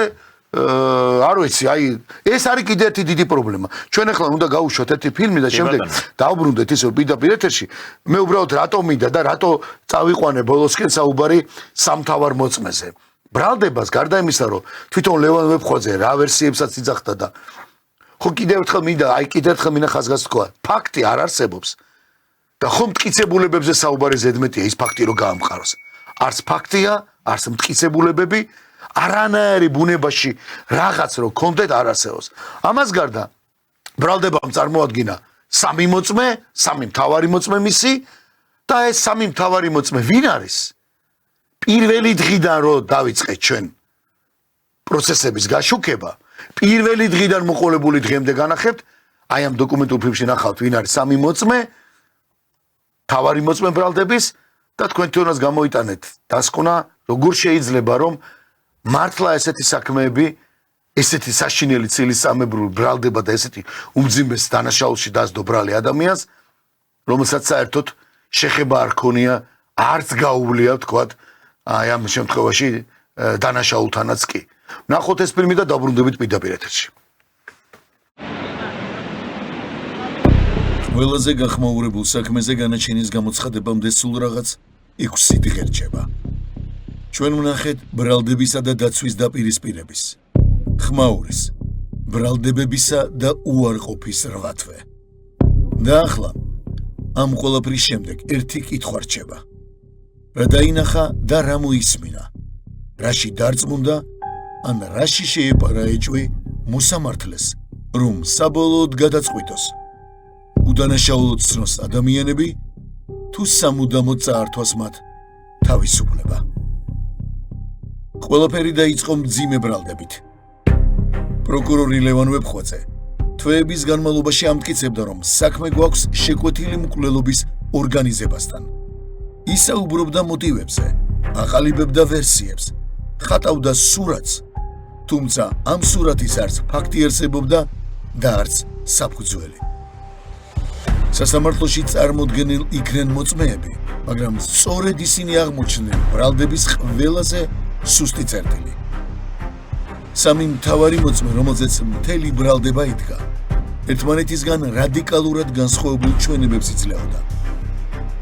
არ ვიცი, აი ეს არის კიდე ერთი დიდი პრობლემა. ჩვენ ახლა უნდა გავუშვათ ერთი ფილმი და შემდეგ დავბრუნდეთ ისე პირდაპირ ეთერში. მე უბრალოდ რატო მინდა და რატო წავიყვანე ბოლოსკენ საუბარი სამთავარ მოწმეზე. ბრალდებას გარდა იმისა, რომ თვითონ ლევან ვეფხვაძე რა ვერსიებსაც იძახდა და ხო კიდევ ერთხელ მინდა, აი კიდევ ერთხელ მინდა ხაზგასთ თქვა, ფაქტი არ არსებობს. და ხომ მტკიცებულებებზე საუბარი ზედმეტია ის ფაქტი რომ გაამყაროს. არც ფაქტია, არც მტკიცებულებები არანაირი ბუნებაში რაღაც რო კონდეთ არ არსებობს. ამას გარდა ბრალდებამ წარმოადგინა სამი მოწმე, სამი მთავარი მოწმე მისი და ეს სამი მთავარი მოწმე ვინ არის? პირველი დღიდან რო დავიწყეთ ჩვენ პროცესების გაშუქება, პირველი დღიდან მოყოლებული დღემდე განახებთ, აი ამ დოკუმენტურ ფილმში ნახავთ ვინ არის სამი მოწმე, მთავარი მოწმე ბრალდების და თქვენ თვითონაც გამოიტანეთ დასკვნა, როგორ შეიძლება რომ მართლა ესეთი საქმეები, ესეთი საშინელი ცილის-სამებრული ბრალდება და ესეთი უმძიმეს დანაშაულში დასდო ბრალი ადამიანს, რომელსაც საერთოდ შეხება არ ქონია, არც გაუვლია, თქვათ, აი ამ შემთხვევაში დანაშაულთანაც კი. ნახოთ ეს ფილმი და დაბრუნდებით პირდაპირ ეთერში. ყველაზე გახმაურებულ საქმეზე განაჩენის გამოცხადებამდე სულ რაღაც 6 დღე რჩება. ჩვენ ვნახეთ ბრალდებისა და დაცვის დაპირისპირების, ხმაურის, ბრალდებებისა და უარყოფის 8 თვე. და ახლა ამ ყველაფრის შემდეგ ერთი კითხვა რჩება. რა დაინახა და რა მოისმინა? რაში დარწმუნდა, ან რაში შეეპარა ეჭვი მოსამართლეს, რომ საბოლოოდ გადაწყვიტოს უდანაშაულოდ ცნოს ადამიანები თუ სამუდამოდ წაართვას მათ თავისუფლება. ყველაფერი დაიწყო მძიმე ბრალდებით. პროკურორი ლევან ვეფხვაძე თვეების განმავლობაში ამტკიცებდა, რომ საქმე გვაქვს შეკვეთილი მკვლელობის ორგანიზებასთან. ისაუბრობდა მოტივებზე, აყალიბებდა ვერსიებს, ხატავდა სურათს, თუმცა ამ სურათის არც ფაქტი არსებობდა და არც საფუძველი. სასამართლოში წარმოდგენილ იქნენ მოწმეები, მაგრამ სწორედ ისინი აღმოჩნდნენ ბრალდების ყველაზე სუსტი წერტილი. სამი მთავარი მოწმე, რომელზეც მთელი ბრალდება იდგა, ერთმანეთისგან რადიკალურად განსხვავებულ ჩვენებებს იძლეოდა.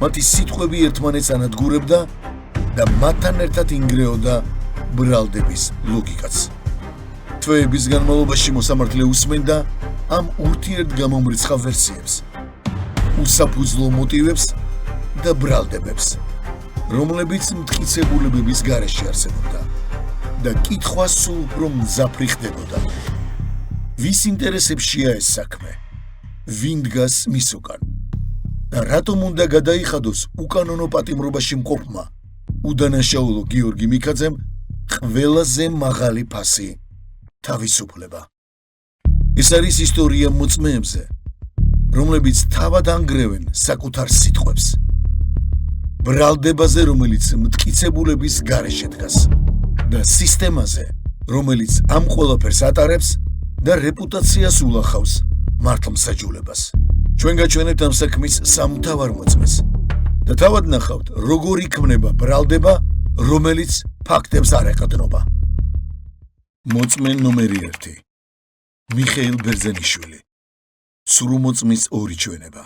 მათი სიტყვები ერთმანეთს ანადგურებდა და მათთან ერთად ინგრეოდა ბრალდების ლოგიკაც. თვეების განმავლობაში მოსამართლე უსმენდა ამ ურთიერთგამომრიცხავ ვერსიებს, უსაფუძვლო მოტივებს და ბრალდებებს, რომლებიც მტკიცებულებების გარეშე არსებობდა და კითხვა სულ უფრო მძაფრი ხდებოდა. ვის ინტერესებშია ეს საქმე? ვინ დგას მის უკან? და რატომ უნდა გადაიხადოს უკანონო პატიმრობაში მყოფმა უდანაშაულო გიორგი მიქაძემ ყველაზე მაღალი ფასი თავისუფლება? ეს არის ისტორია მოწმეებზე, რომლებიც თავად ანგრევენ საკუთარ სიტყვებს, ბრალდებაზე, რომელიც მტკიცებულების გარეშე დგას და სისტემაზე, რომელიც ამ ყველაფერს ატარებს და რეპუტაციას ულახავს მართლმსაჯულებას. ჩვენ გაჩვენებთ ამ საქმის სამთავარ მოწმეს და თავად ნახავთ, როგორ იქმნება ბრალდება, რომელიც ფაქტებს არ ეყრდნობა. მოწმე ნომერი 1 მიხეილ ბერძენიშვილი, სრუმოწმის 2 ჩვენება.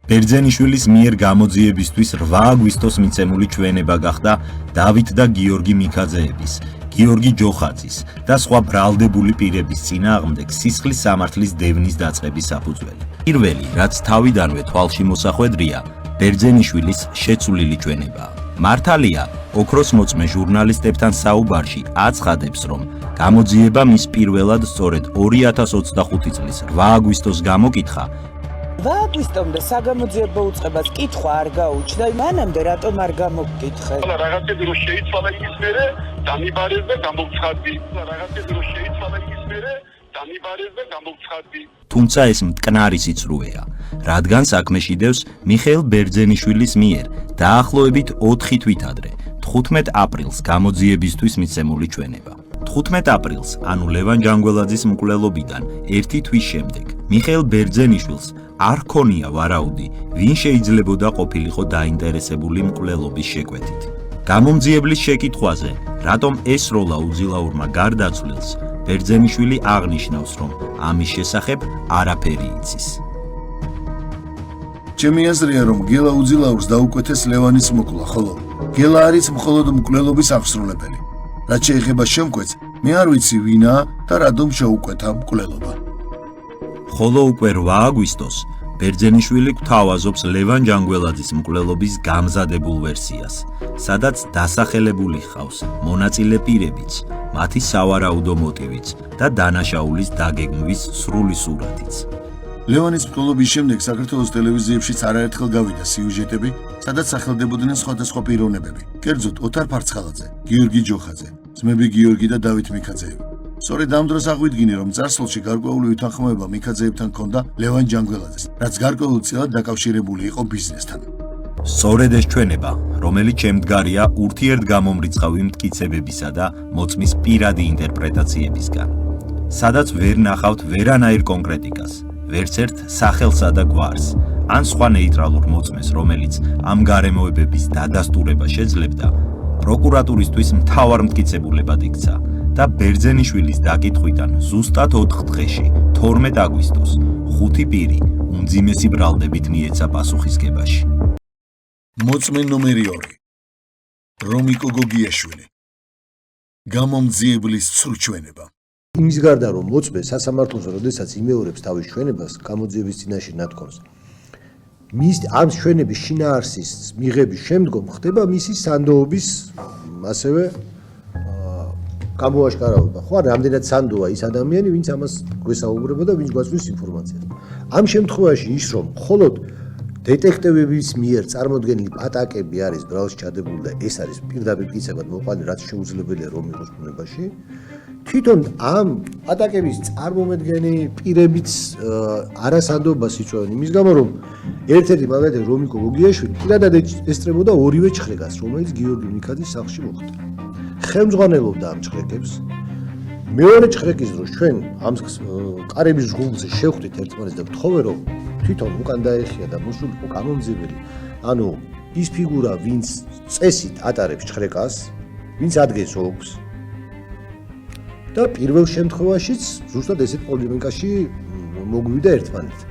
ბერძენიშვილის მიერ გამოძიებისთვის 8 აგვისტოს მიცემული ჩვენება გახდა დავით და გიორგი მიქაძეების, გიორგი ჯოხაძის და სხვა ბრალდებული პირების წინააღმდეგ სისხლის სამართლის დევნის დაწყების საფუძველი. პირველი, რაც თავიდანვე თვალში მოსახვედრია, ბერძენიშვილის შეცვლილი ჩვენებაა. მართალია, ოქროს მოწმე ჟურნალისტებთან საუბარში აცხადებს, რომ გამოძიება მის პირველად სწორედ 2025 წლის 8 აგვისტოს გამოკითხა ვაგვისტომდა საგამოძიებო უწყებას კითხვა არ გაუჩნდა, მანამდე რატომ არ გამოგკითხე? რაღაცები რო შეიცვალა ის მერე დამიბარეს და გამოგცხადდი. რაღაცები რო შეიცვალა ის მერე დამიბარეს და გამოგცხადდი. თუმცა ეს მტკნარი სიცრუეა, რადგან საქმე შიდევს მიხეილ ბერძენიშვილის მიერ დაახლოებით 4 თვით ადრე, 15 აპრილს გამოძიებისთვის მიცემული ჩვენება. 15 აპრილს, ანუ ლევან ჯანგველაძის მკვლელობიდან 1 თვის შემდეგ, მიხეილ ბერძენიშვილს არ ქონია ვარაუდი, ვინ შეიძლებოდა ყოფილიყო დაინტერესებული მკვლელობის შეკვეთით. გამომძიებლის შეკითხვაზე, რატომ ესროლა უძილაურმა გარდაცვლილს, ბერძენიშვილი აღნიშნავს, რომ ამის შესახებ არაფერი იცის. ჩემი აზრია, რომ გელა უძილაურს დაუკვეთეს ლევანის მოკვლა, ხოლო გელა არის მხოლოდ მკვლელობის აღსრულებელი. რაც შეეხება შემკვეთს, მე არ ვიცი ვინაა და რატომ შეუკვეთა მკვლელობა. ხოლო უკვე 8 აგვისტოს ბერძენიშვილი გვთავაზობს ლევან ჯანგველაძის მკვლელობის გამზადებულ ვერსიას, სადაც დასახელებული ხავს მონაწილე პირებიც, მათი სავარაუდო მოტივიც და დანაშაულის დაგეგმვის სრული სურათიც. ლევანის მკვლელობის შემდეგ საქართველოს ტელევიზიებშიც არაერთხელ გავიდა სიუჟეტები, სადაც სახელდებოდნენ სხვადასხვა პიროვნებები, კერძოდ ოთარ ფარცხალაძე, გიორგი ჯოხაძე, ძმები გიორგი და დავით მიქაძეევი. სწორედ ამ დროს აღვიდგინე, რომ წარსულში გარკვეული უთანხმოება მიქაძეევთან ჰქონდა ლევან ჯანგველაძეს, რაც გარკვეულწილად დაკავშირებული იყო ბიზნესთან. სწორედ ეს ჩვენება, რომელიც შემდგარია ურთიერთგამომრიცხავი მტკიცებებისა და მოწმის პირადი ინტერპრეტაციებისგან, სადაც ვერ ნახავთ ვერანაირ კონკრეტიკას, ვერც ერთ სახელსა და გვარს, ან სხვა ნეიტრალურ მოწმეს, რომელიც ამ გარემოებების დადასტურება შეძლებდა, პროკურატურისთვის მთავარ მტკიცებულებად იქცა და ბერძენიშვილის დაკითხვიდან ზუსტად 4 დღეში, 12 აგვისტოს, 5 პირი უმძიმესი ბრალდებით მიეცა პასუხისგებაში. მოწმე ნომერი 2. რომიკო გოგიაშვილი. გამომძიებლის სრუჩვენება. იმის გარდა რომ მოწმე სასამართლოს როდესაც იმეორებს თავის ჩვენებას გამოძიების წინაშე ნათქვამს, მის ამ ჩვენების შინაარსის მიღების შემდგომ ხდება მისი სანდოობის ასევე გამოაშკარავება. ხო, რამდენად სანდოა ის ადამიანი, ვინც ამას გვესაუბრება და ვინც გვაწვდის ინფორმაციას. ამ შემთხვევაში ის რომ მხოლოდ დეტექტივების მიერ წარმოდგენილი ატაკები არის ბრალს ჩადებული და ეს არის პირდაპირ მტკიცებად მოყვანილი, რაც შეუძლებელია რომ იყოს ბუნებაში. თვითონ ამ ატაკების წარმომადგენელი პირებიც არასანდობას იწვევენ იმის გამო, რომ ერთ-ერთი მაგალითად რომიკო გოგიაშვილი პირადად ესწრებოდა ორივე ჩხრეკას, რომელიც გიორგი მიქაძის სახლში მოხდა. ხელმძღვანელობდა ამ ჩხრეკებს. მეორე ჩხრეკის დროს ჩვენ ამ ყარების ჯგუფზე შევხვდით ერთმანეთს და ვთხოვე, რომ თვითონ უკან დაეხია და მოსულიყო გამომძიებელი, ანუ ის ფიგურა, ვინც წესით ატარებს ჩხრეკას, ვინც ადგენს ოგს. და პირველ შემთხვევაშიც ზუსტად ესეთ პოლემიკაში მოგვივიდა ერთმანეთთან.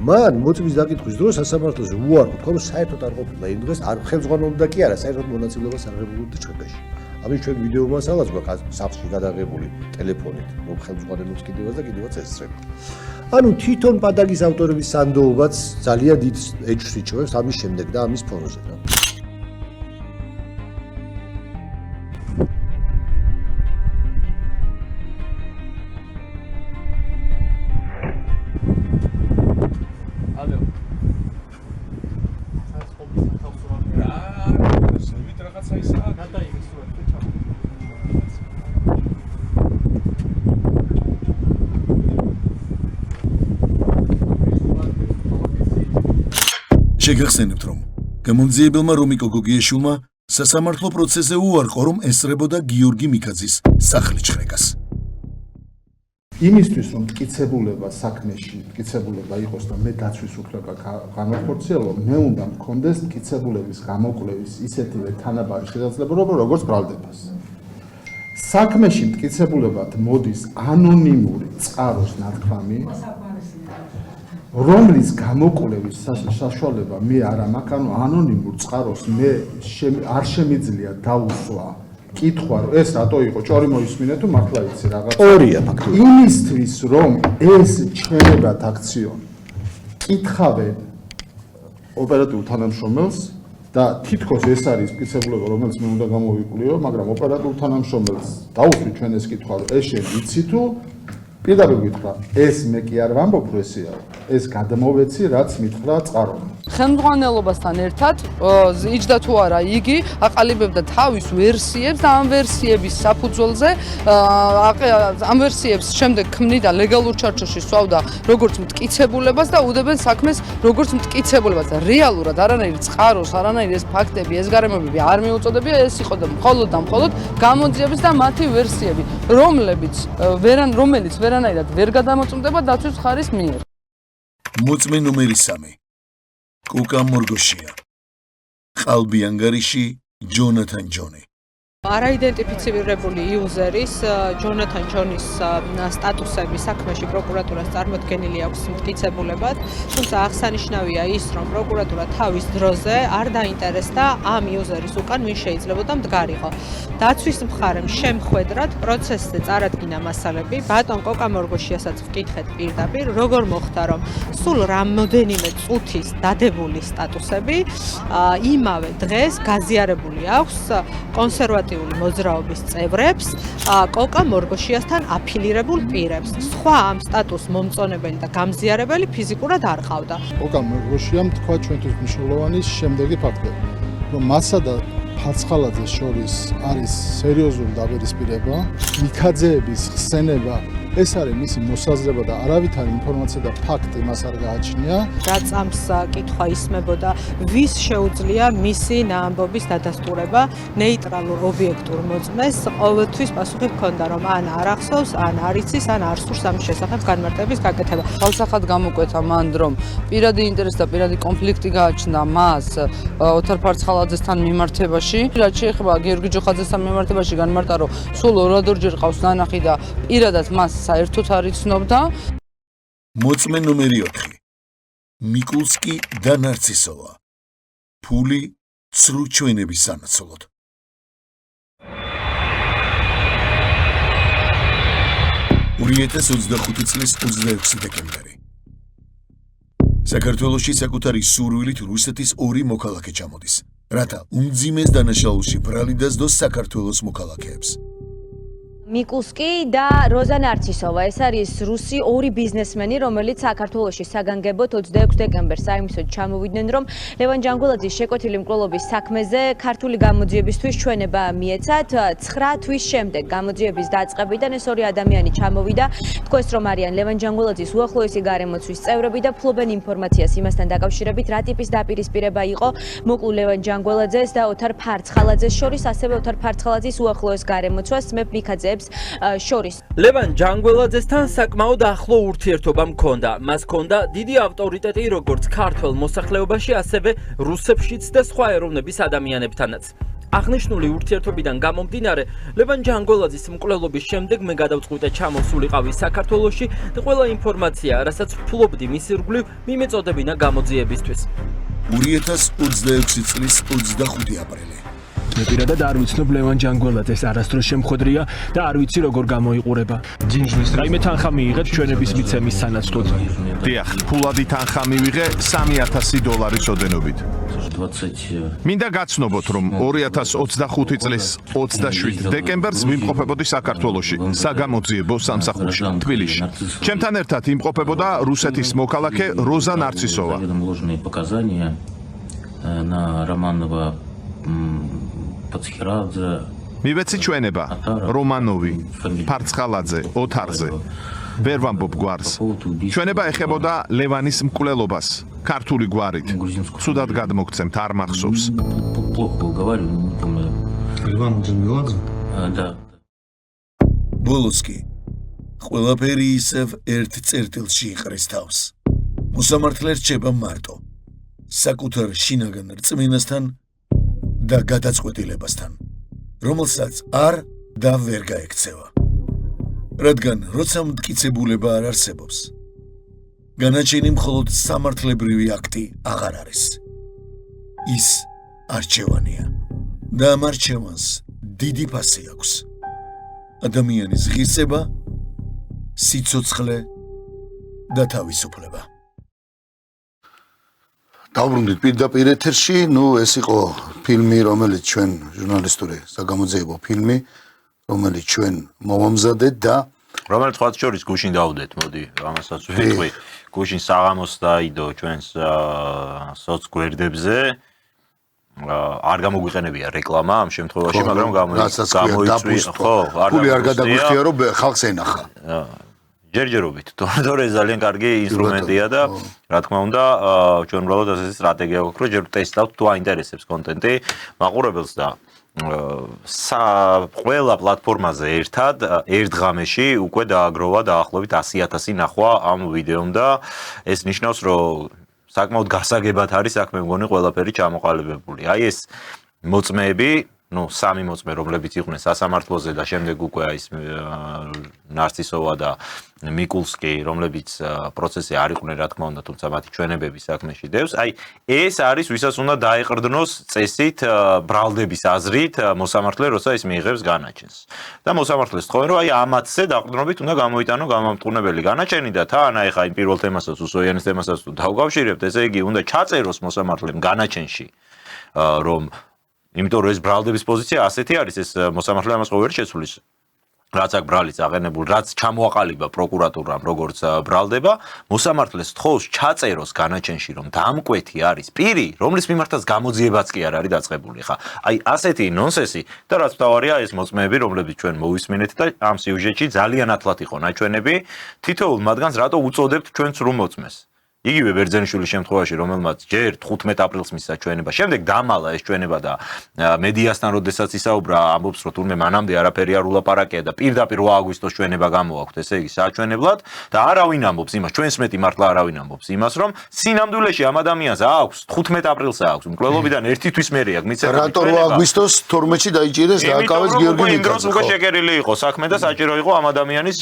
მან მოწმის დაკითხვის დროს სასამართლოზე უარყო, რომ საერთოდ არ ყოფილა იმ დღეს არ ხელმძღვანელობდა კი არა, საერთოდ მონაწილეობას არ ღებულობდა ჩხრეკაში. ამის ჩვენ ვიდეო მასალაც გვაქვს სახლში გადაღებული ტელეფონით, რომ ხელმძღვანელობს კიდევაც და კიდევაც ესწრება. ანუ თვითონ პატაგის ავტორების სანდოობაც ძალიან დიდ ეჭვს იწვევს ამის შემდეგ და ამის ფონზე. შეგახსენებთ, რომ გამომძიებელმა რომიკო გოგიაშვილმა სასამართლო პროცესზე უარყო, რომ ესწრებოდა გიორგი მიქაძის სახლის ჩხრეკას. იმისთვის რომ მტკიცებულება საქმეში მტკიცებულება იყოს და მე დაცვის უფლება განვახორციელო, მე უნდა მქონდეს მტკიცებულების გამოკვლევის ისეთივე თანაბარი შესაძლებლობა, როგორც ბრალდებას. საქმეში მტკიცებულებად მოდის ანონიმური წყაროს ნათქვამი, რომლის გამოკვლევის საშუალება მე არ მაქვს, ანუ ანონიმურ წყაროს მე არ შემიძლია დაუსვა კითხვა, რომ ეს რატო იყო, ჭორი მოისმინე თუ მართლა იცი რაღაც. ორია ფაქტობრივად. იმისთვის, რომ ეს ჩვენებად აქციონ კითხავენ ოპერატიულ თანამშრომელს და თითქოს ეს არის მტკიცებულება, რომელიც მე უნდა გამოვიკვლიო, მაგრამ ოპერატიულ თანამშრომელს დაუსვი ჩვენ ეს კითხვა, რომ ეს შენ იცი თუ პირდაპირ გითხრა, ეს მე კი არ ვამბობ, რომ ესეა. ეს გადმოვეცი, რაც მითხრა წყარომ. ხელმძღვანელობასთან ერთად იჯდა თუ არა იგი აყალიბებდა თავის ვერსიებს და ამ ვერსიების საფუძველზე ამ ვერსიებს შემდეგ ქმნიდა ლეგალურ ჩარჩოში სვავდა როგორც მტკიცებულებას და უდებენ საქმეს როგორც მტკიცებულებას და რეალურად არანაირი წყაროს, არანაირი ეს ფაქტები, ეს გარემოებები არ მიუწოდებია, ეს იყო და მხოლოდ გამოძიების და მათი ვერსიები, რომელიც ვერანაირად ვერ გადამოწმდება დაცვის მხარის მიერ. მოწმე ნომერი 3. კუკა მორგოშია. ყალბი ანგარიში ჯონათან ჯონი. არაიდენტიფიცირებული იუზერის ჯონათან ჯონის სტატუსები საქმეში პროკურატურას წარმოქმნილი აქვს მტკიცებულებად, თუმცა აღსანიშნავია ის, რომ პროკურატურა თავის დროზე არ დაინტერესდა ამ იუზერის უკან ვინ შეიძლებოდა მდგარიყო. დაცვის მხარემ შემხვედრად პროცესზე წარადგინა მასალები, ბატონ კოკა მორგოშიასაც ვკითხეთ პირდაპირ, როგორ მოხდა, რომ სულ რამოდენიმე წუთის დადებული სტატუსები იმავე დღეს გაზიარებული აქვს კონსერვატიული მოძრაობის წევრებს, კოკა მორგოშიასთან აფილირებულ პირებს. სხვა ამ სტატუს მომწონებელი და გამზიარებელი ფიზიკურად არ ყავდა. კოკა მორგოშიამ თქვა ჩვენთვის მნიშვნელოვანი შემდეგი ფაქტები, რომ მასა და ფარცხალაძეს შორის არის სერიოზული დაპირისპირება, მიქაძეების ხსენება, ეს არის მისი მოსაზრება და არავითარი ინფორმაცია და ფაქტი მას არ გააჩნია. დაწამს კითხვა ისმებოდა, ვის შეუძლია მისი ნაამბობის დადასტურება ნეიტრალურ ობიექტურ მოწმეს, ყოველთვის პასუხი ჰქონდა, რომ ან არ ახსოვს, ან არ იცის, ან არ სურს ამის შესახებ განმარტების გაკეთება. ხალხად გამოკვეთა მან, რომ პირადი ინტერესი და პირადი კონფლიქტი გააჩნდა მას ოთარ ფარცხალაძესთან მიმართებაში, რაც შეეხება გიორგი ჯოხაძესთან მიმართებაში განმარტა, რომ სულ ორჯერ ყავს ნანახი და პირადად მას საერთოდ არ იცნობდა. მოწმე ნომერი 4. მიკულსკი და ნარცისოვა. ფული ცრუ ჩვენების სანაცვლოდ. ურიეთეს 25 წლის 26 დეკემბერი. საქართველოში საკუთარი სურვილით რუსეთის 2 მოქალაქე ჩამოდის, რათა უმძიმეს დანაშაულში ბრალი დასდოს საქართველოს მოქალაქეებს. მიკულსკი და როზა ნარცისოვა, ეს არის რუსი 2 ბიზნესმენი, რომელიც საქართველოში საგანგებოდ 26 დეკემბერს საიმისოდ ჩამოვიდნენ, რომ ლევან ჯანგველაძის შეკვეთილი მკვლელობის საქმეზე ქართული გამოძიებისთვის ჩვენება მიეცათ. 9 თვის შემდეგ გამოძიების დაწყებიდან ეს 2 ადამიანი ჩამოვიდა, თქოს რომ არიან ლევან ჯანგველაძის უახლოესი გარემოცვის წევრები და ფლობენ ინფორმაციას იმასთან დაკავშირებით, რა ტიპის დაპირისპირება იყო მოკლულ ლევან ჯანგველაძეს და ოთარ ფარცხალაძეს შორის, ასევე ოთარ ფარცხალაძის უახლოეს გარემოცვას ძმებ მიქაძეებს შორის. ლევან ჯანგველაძესთან საკმაოდ ახლო ურთიერთობა მქონდა. მას ჰქონდა დიდი ავტორიტეტი როგორც ქართველ მოსახლეობაში, ასევე რუსებშიც და სხვა ეროვნების ადამიანებთანაც. აღნიშნული ურთიერთობიდან გამომდინარე, ლევან ჯანგველაძის მკვლელობის შემდეგ მე გადავწყვიტე ჩამოსულიყავი საქართველოში და ყველა ინფორმაცია, რასაც ვფლობდი მის ირგვლივ, მიმეწოდებინა გამოძიებისთვის. 2026 წლის 25 აპრილი. მე პირადად არ ვიცნობ ლევან ჯანგველაძეს, არასდროს შემხვედრია და არ ვიცი როგორ გამოიყურება. რაიმე თანხა მიიღეთ ჩვენების მიცემის სანაცვლოდ. დიახ, ფულადი თანხა მივიღე $3,000 ოდენობით. მინდა გაცნობოთ, რომ 2025 წლის 27 დეკემბერს ვიმყოფებოდი საქართველოში, საგამოძიებო სამსახურში, თბილისში. ჩემთან ერთად იმყოფებოდა რუსეთის მოქალაქე როზა ნარცისოვა. მივეცი ჩვენება რომანოვი, ფარცხალაძე, ოთარზე. ვერ ვამბობ გვარს. ჩვენება ეხებოდა ლევანის მკვლელობას, ქართული გვარით. ცუდად გადმოგცემთ, არ მახსოვს. ბოლოსკი ყველაფერი ისევ ერთ წერტილში იყრის თავს. მოსამართლე რჩება მარტო, საკუთარ შინაგან რწმენასთან და გადაწყვეტილებასთან, რომელსაც არ და ვერ გაექცევა. რადგან როცა მტკიცებულება არ არსებობს, განაჩენი მხოლოდ სამართლებრივი აქტი აღარ არის. ის არჩევანია და ამ არჩევანს დიდი ფასი აქვს. ადამიანის ღირსება, სიცოცხლე და თავისუფლება. დავბრუნდით პირდაპირ ეთერში, ეს იყო ფილმი, რომელიც ჩვენ ჟურნალისტური საგამოძიებო ფილმი, რომელიც ჩვენ მოვამზადეთ და რომელიც სხვა შორის გუშინ დავდეთ, მოდი, ამასაც ვიტყვი. გუშინ საღამოს დაიდო ჩვენს სოცგვერდებზე. არ გამოგვიყენებია რეკლამა ამ შემთხვევაში, მაგრამ გამოიწვია, ხო, ფული არ გადაგვიხდია, რომ ხალხს ენახა. ჯერჯერობით, თორე ძალიან კარგი ინსტრუმენტია და რა თქმა უნდა, ჩვენ უბრალოდ ასეთი სტრატეგია გვაქვს, რომ ჯერ ტესტავთ თუ აინტერესებს კონტენტი მაყურებელს და ყველა პლატფორმაზე ერთად ერთ ღამეში უკვე დააგროვა დაახლოებით 100,000 ნახვა ამ ვიდეომ და ეს ნიშნავს, რომ საკმაოდ გასაგებად არის აქ მე მგონი ყველაფერი ჩამოყალიბებული. აი ეს მოწმეები, სამი მოწმე, რომლებიც იყვნენ სასამართლოზე და შემდეგ უკვე ის ნარცისოვა და მიკულსკი, რომლებიც პროცესზე არ იყვნენ, რა თქმა უნდა, თუმცა მათი ჩვენებები საქმეში დევს. აი ეს არის, ვისაც უნდა დაეყრდნოს წესით, ბრალდების აზრით მოსამართლე, როცა ის მიიღებს განაჩენს. და მოსამართლეს თხოვენ, რომ აი ამათზე დაყრდნობით უნდა გამოიტანო გამამტყუნებელი განაჩენი და თან აი ხა იმ პირველ თემასაც, უსოიანის თემასაც თუ დავკავშირებთ, ესე იგი უნდა ჩაწეროს მოსამართლემ განაჩენში, რომ იმიტომ რომ ეს ბრალდების პოზიცია ასეთი არის, ეს მოსამართლე ამას ყოველ შეცვლის. რაც აქ ბრალიც აღენებული, რაც ჩამოაყალიბა პროკურატურამ როგორც ბრალდება, მოსამართლეს თხოვს ჩაწეროს განაჩენში, რომ დამკვეთი არის პირი, რომლის მიმართაც გამოძიებაც კი არ არის დაწყებული. ხა, აი ასეთი ნონსენსი და რაც მთავარია ეს მოწმეები, რომლებიც ჩვენ მოვისმინეთ და ამ სიუჟეტში ძალიან ათლად იყო ნაჩვენები, თითოეულ მათგანს რატო უწოდებთ ჩვენ სრულ მოწმეს. იგივე ბერძენიშვილის შემთხვევაში, რომელმაც ჯერ 15 აპრილს მისცა ჩვენება, შემდეგ დამალა ეს ჩვენება და მედიასთან როდესაც ისაუბრა, ამბობს, რომ თურმე მანამდე არაფერი არ ულაპარაკია და პირდაპირ 8 აგვისტოს ჩვენება გამოაქვთ, ესე იგი საჩვენებლად და არავინ ამბობს იმას, ჩვენს მეტი მართლა არავინ ამბობს იმას, რომ სინამდვილეში ამ ადამიანს აქვს 15 აპრილს აქვს, მკვლელობიდან ერთი თვის მერე აქვს მიცემული ჩვენება. რატო 8 აგვისტოს 12-ში დაიჭირეს და აკავეს გიორგი ნიკაძე. იმ დროს უკვე შეკერილი იყო საქმე და საჭირო იყო ამ ადამიანის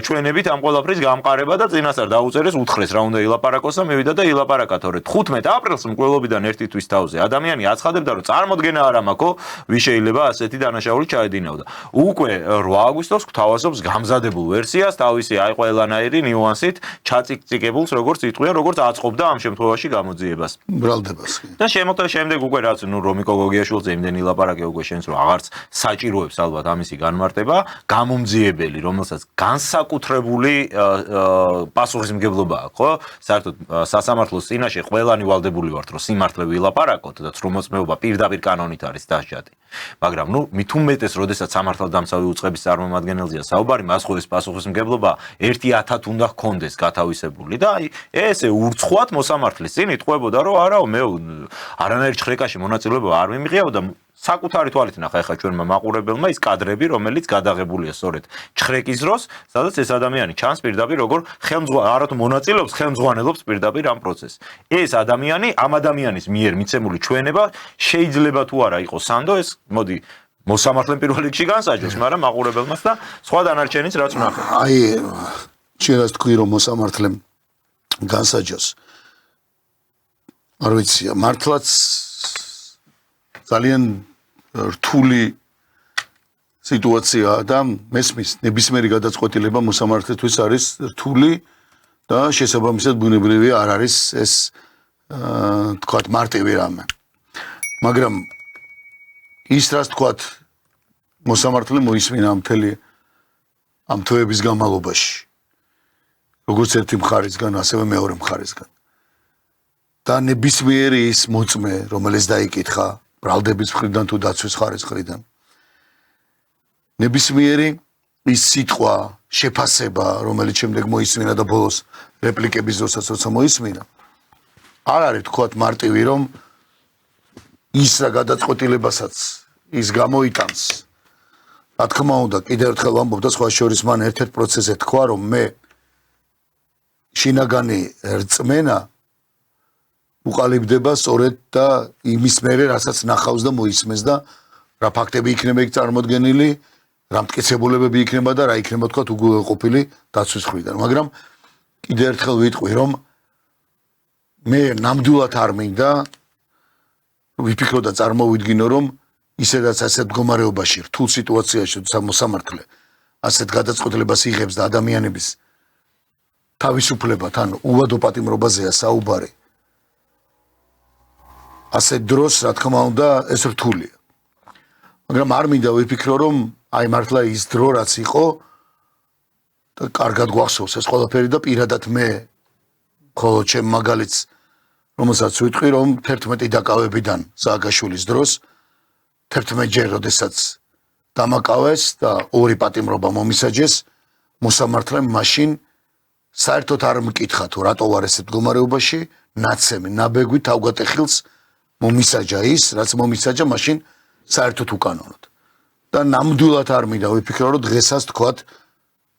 ჩვენებით ამ ყველაფრის გამყარება და წინასწარ დაუწერეს უთხრეს რა უნდა ილაპარაკოს. პარაკოსა მივიდა და ილაპარაკა თორე 15 აპრილს მკვლელობიდან ერთი თვის თავზე ადამიანი აცხადებდა რომ წარმოდგენა არ ამაკო ვის შეიძლება ასეთი დანაშაული ჩაედინავდა. უკვე 8 აგვისტოს გვთავაზობს გამზადებულ ვერსიას თავისი აი ყველანაირი ნიუანსით ჩაწიკწიკებულს როგორც იტყვია როგორც აწყობდა ამ შემთხვევაში გამოძიებას. ბრალდებას. და შემდეგ უკვე რაც რომიკო გოგიაშვილზე იმდენი ლაპარაკი უკვე შენს რომ აღარც საჭიროებს ალბათ ამისი განმარტება, გამომძიებელი რომელსაც განსაკუთრებული პასუხისმგებლობა აქვს, ხო? საერთოდ სასამართლოს წინაშე ყველანი ვალდებული ვართ რომ სიმართლე ვილაპარაკოთ და ცრუმოწმეობა პირდაპირ კანონით არის დასჯადი. მაგრამ მით უმეტეს, როდესაც სამართალდამცავი უწყების წარმომადგენელზეა საუბარი, მას ხო ეს პასუხისმგებლობა 1/1000 უნდა ჰქონდეს გათავისებული და აი ესე ურცხვად მოსამართლის წინ იტყვებოდა რომ არაო მე არანაირ ჩხრეკაში მონაწილეობა არ მიმიღია და საკუთარი თვალით ნახა ახლა ჩვენმა მაყურებელმა ის კადრები, რომელიც გადაღებულია სწორედ ჩხრეკის დროს, სადაც ეს ადამიანი ჩანს პირდაპირ როგორ არათუ მონაწილეობს, ხელმძღვანელობს პირდაპირ ამ პროცესს. ეს ადამიანი, ამ ადამიანის მიერ მიცემული ჩვენება შეიძლება თუ არა იყოს სანდო, ეს მოდი მოსამართლემ პირველ რიგში განსაჯოს, მაგრამ მაყურებელმაც და სხვა დანარჩენიც რაც ვნახეთ. აი, შეიძლება თქვი რომ მოსამართლემ განსაჯოს. არ ვიცი, მართლაც ძალიან რთული სიტუაციაა და მესმის ნებისმიერი გადაწყვეტილება მოსამართლეთვის არის რთული და შესაბამისად ბუნებრივია არ არის ეს თქვათ მარტივი რამე. მაგრამ ის რაც თქვათ მოსამართლე მოისმინა მთელი ამ თვეების განმავლობაში როგორც ერთი მხარისგან, ასევე მეორე მხარისგან. და ნებისმიერი ის მოწმე, რომელიც დაიკითხა ბრალდების მხრიდან თუ დაცვის ხარის მხრიდან. ნებისმიერი ის სიტყვა, შეფასება, რომელიც შემდეგ მოისმინა და ბოლოს რეპლიკების დროსაც როცა მოისმინა, არ არის თქვათ მარტივი, რომ ის რა გადაწყვეტილებასაც ის გამოიტანს. რა თქმა უნდა, კიდევ ერთხელ ვამბობ და სხვა შორის მან ერთ-ერთ პროცესზე თქვა, რომ მე შინაგანი რწმენა უყალიბდება სწორედ და იმის მერე, რასაც ნახავს და მოისმენს და რა ფაქტები იქნება იქ წარმოდგენილი, რა მტკიცებულებები იქნება და რა იქნება თქვათ უგულველყოფილი დაცვის მხრიდან. მაგრამ კიდევ ერთხელ ვიტყვი, რომ მე ნამდვილად არ მინდა ვიფიქრო და წარმოვიდგინო, რომ ისედაც ასეთ მდგომარეობაში, რთულ სიტუაციაში, მოსამართლე ასეთ გადაწყვეტილებას იღებს და ადამიანების თავისუფლებათ ან უვადო პატიმრობაზეა საუბარი. ასეთ დროს, რა თქმა უნდა, ეს რთულია. მაგრამ არ მინდა ვიფიქრო, რომ აი მართლა ის დრო რაც იყო, და კარგად გვახსოვს ეს ყველაფერი და პირადად მე ხოლო ჩემ მაგალითს რომელსაც ვიტყვი რომ 11 დაკავებიდან სააკაშვილის დროს 11 ჯერ როდესაც დამაკავეს და 2 პატიმრობა მომისაჯეს მოსამართლემ მაშინ საერთოდ არ მკითხა თუ რატო ვარ ესეთ მდგომარეობაში ნაცემი ნაბეგვი თავგატეხილს მომისაჯა ის რაც მომისაჯა მაშინ საერთოდ უკანონოდ და ნამდვილად არ მინდა ვიფიქრო რომ დღესაც თქვათ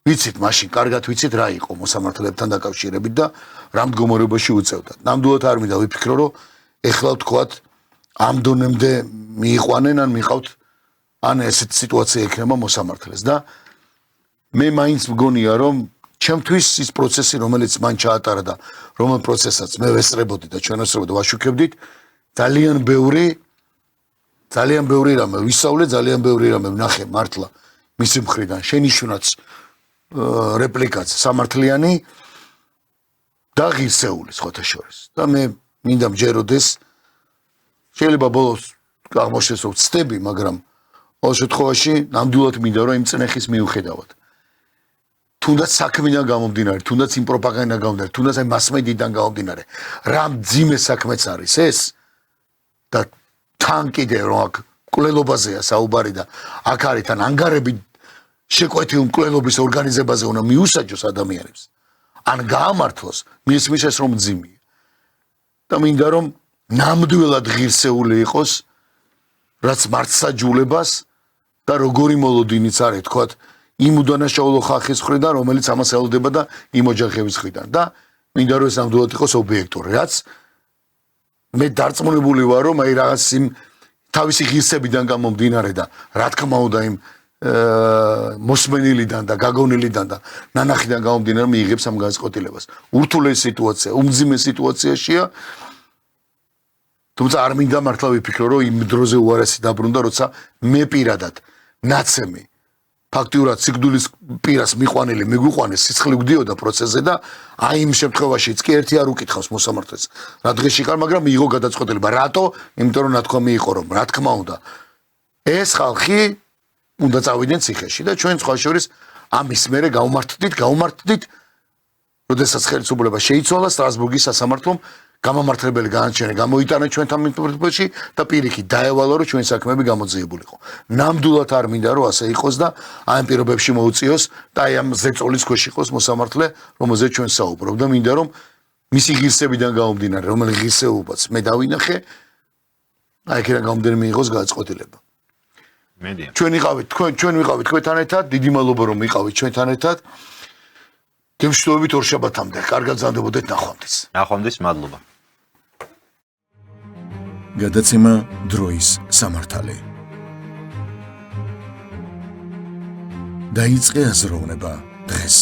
ვიცით მაშინ კარგად ვიცით რა იყო მოსამართლებთან დაკავშირებით და რა მდგომარეობაში უწევდათ ნამდვილად არ მინდა ვიფიქრო რომ ეხლა თქვათ ამ დონემდე მიიყვანენ ან მიყავთ ან ესეთ სიტუაცია ექნება მოსამართლეს და მე მაინც მგონია რომ ჩემთვის ის პროცესი რომელიც მან ჩაატარა და რომელ პროცესაც მე ვესწრებოდი და ჩვენ ვესწრებოდით ვაშუქებდით ძალიან ბევრი რამე ვისწავლე ძალიან ბევრი რამე ვნახე მართლა მისი მხრიდან შენიშვნაც რეპლიკაც სამართლიანი და ღირსეული სხვათა შორის და მე მინდა მჯეროდეს შეიძლება ბოლოს აღმოჩნდეს რომ ვცდები მაგრამ ყოველ შემთხვევაში ნამდვილად მინდა რომ იმ წნეხის მიუხედავად თუნდაც საქმიდან გამომდინარე თუნდაც იმ პროპაგანდიდან გამომდინარე თუნდაც აი მასმედიიდან გამომდინარე რა მძიმე საქმეც არის ეს და თან კიდე რომ აქ მკვლელობაზეა საუბარი და აქ არის თან ანგარები შეკვეთილ მკვლელობის ორგანიზებაზე უნდა მიუსაჯოს ადამიანებს ან გაამართლოს მისმის ეს რომ მძიმეა და მინდა რომ ნამდვილად ღირსეული იყოს რაც მართსაჯულებას და როგორი მოლოდინიც არის თქვათ იმ უდანაშაულო ხალხის მხრიდან რომელიც ამას ელოდება და იმ ოჯახების მხრიდან და მინდა რომ ეს ნამდვილად იყოს ობიექტური რაც მე დარწმუნებული ვარ რომ აი რაღაც იმ თავისი ღირსებიდან გამომდინარე და რა თქმა უნდა იმ მოსმენილიდან და გაგონილიდან და ნანახიდან გამომდინარე მიიღებს ამ განწყობილებას ურთულეს სიტუაცია უმძიმე სიტუაციაშია თუმცა არ მინდა მართლა ვიფიქრო რომ იმ დროზე უარესი დაბრუნდა როცა მე პირადად ნაცემი ფაქტიურად სიკვდილის პირას მიყვანილი მიგვიყვანეს სიცხლე გვდიოდა პროცესზე და აი იმ შემთხვევაშიც კი ერთი არ უკითხავს მოსამართლეს რა დღეში კარ მაგრამ მიიღო გადაწყვეტილება რატო იმიტომ რომ ნათქვამი იყო რომ რა თქმა უნდა ეს ხალხი უნდა წავიდნენ ციხეში და ჩვენ სხვა შორის ამის მერე გავმართდით როდესაც ხელისუფლება შეიცვალა სტრასბურგის სასამართლომ გამამართლებელი განაჩენი გამოიტანა ჩვენთან მიმართებაში და პირიქით დაევალა რომ ჩვენ საქმეები გამოძიებულიყო. ნამდვილად არ მინდა რომ ასე იყოს და ამ პირობებში მოუწიოს და აი ამ ზეწოლის ქვეშ იყოს მოსამართლე, რომელზეც ჩვენ საუბრობ და მინდა რომ მისი ღირსებიდან გამომდინარე, რომელი ღირსეულობაც მე დავინახე, აი იქიდან გამომდინარე მიიღოს გადაწყვეტილება. მედია. ჩვენ ვიყავით თქვენთან ერთად, დიდი მადლობა რომ ვიყავით ჩვენთან ერთად. გემშვიდობით ორ შაბათამდე. კარგად გრძანდებოდეთ ნახვამდის. ნახვამდის მადლობა. გადაცემა დროის სამართალი. დაიწყე აზროვნება დღეს.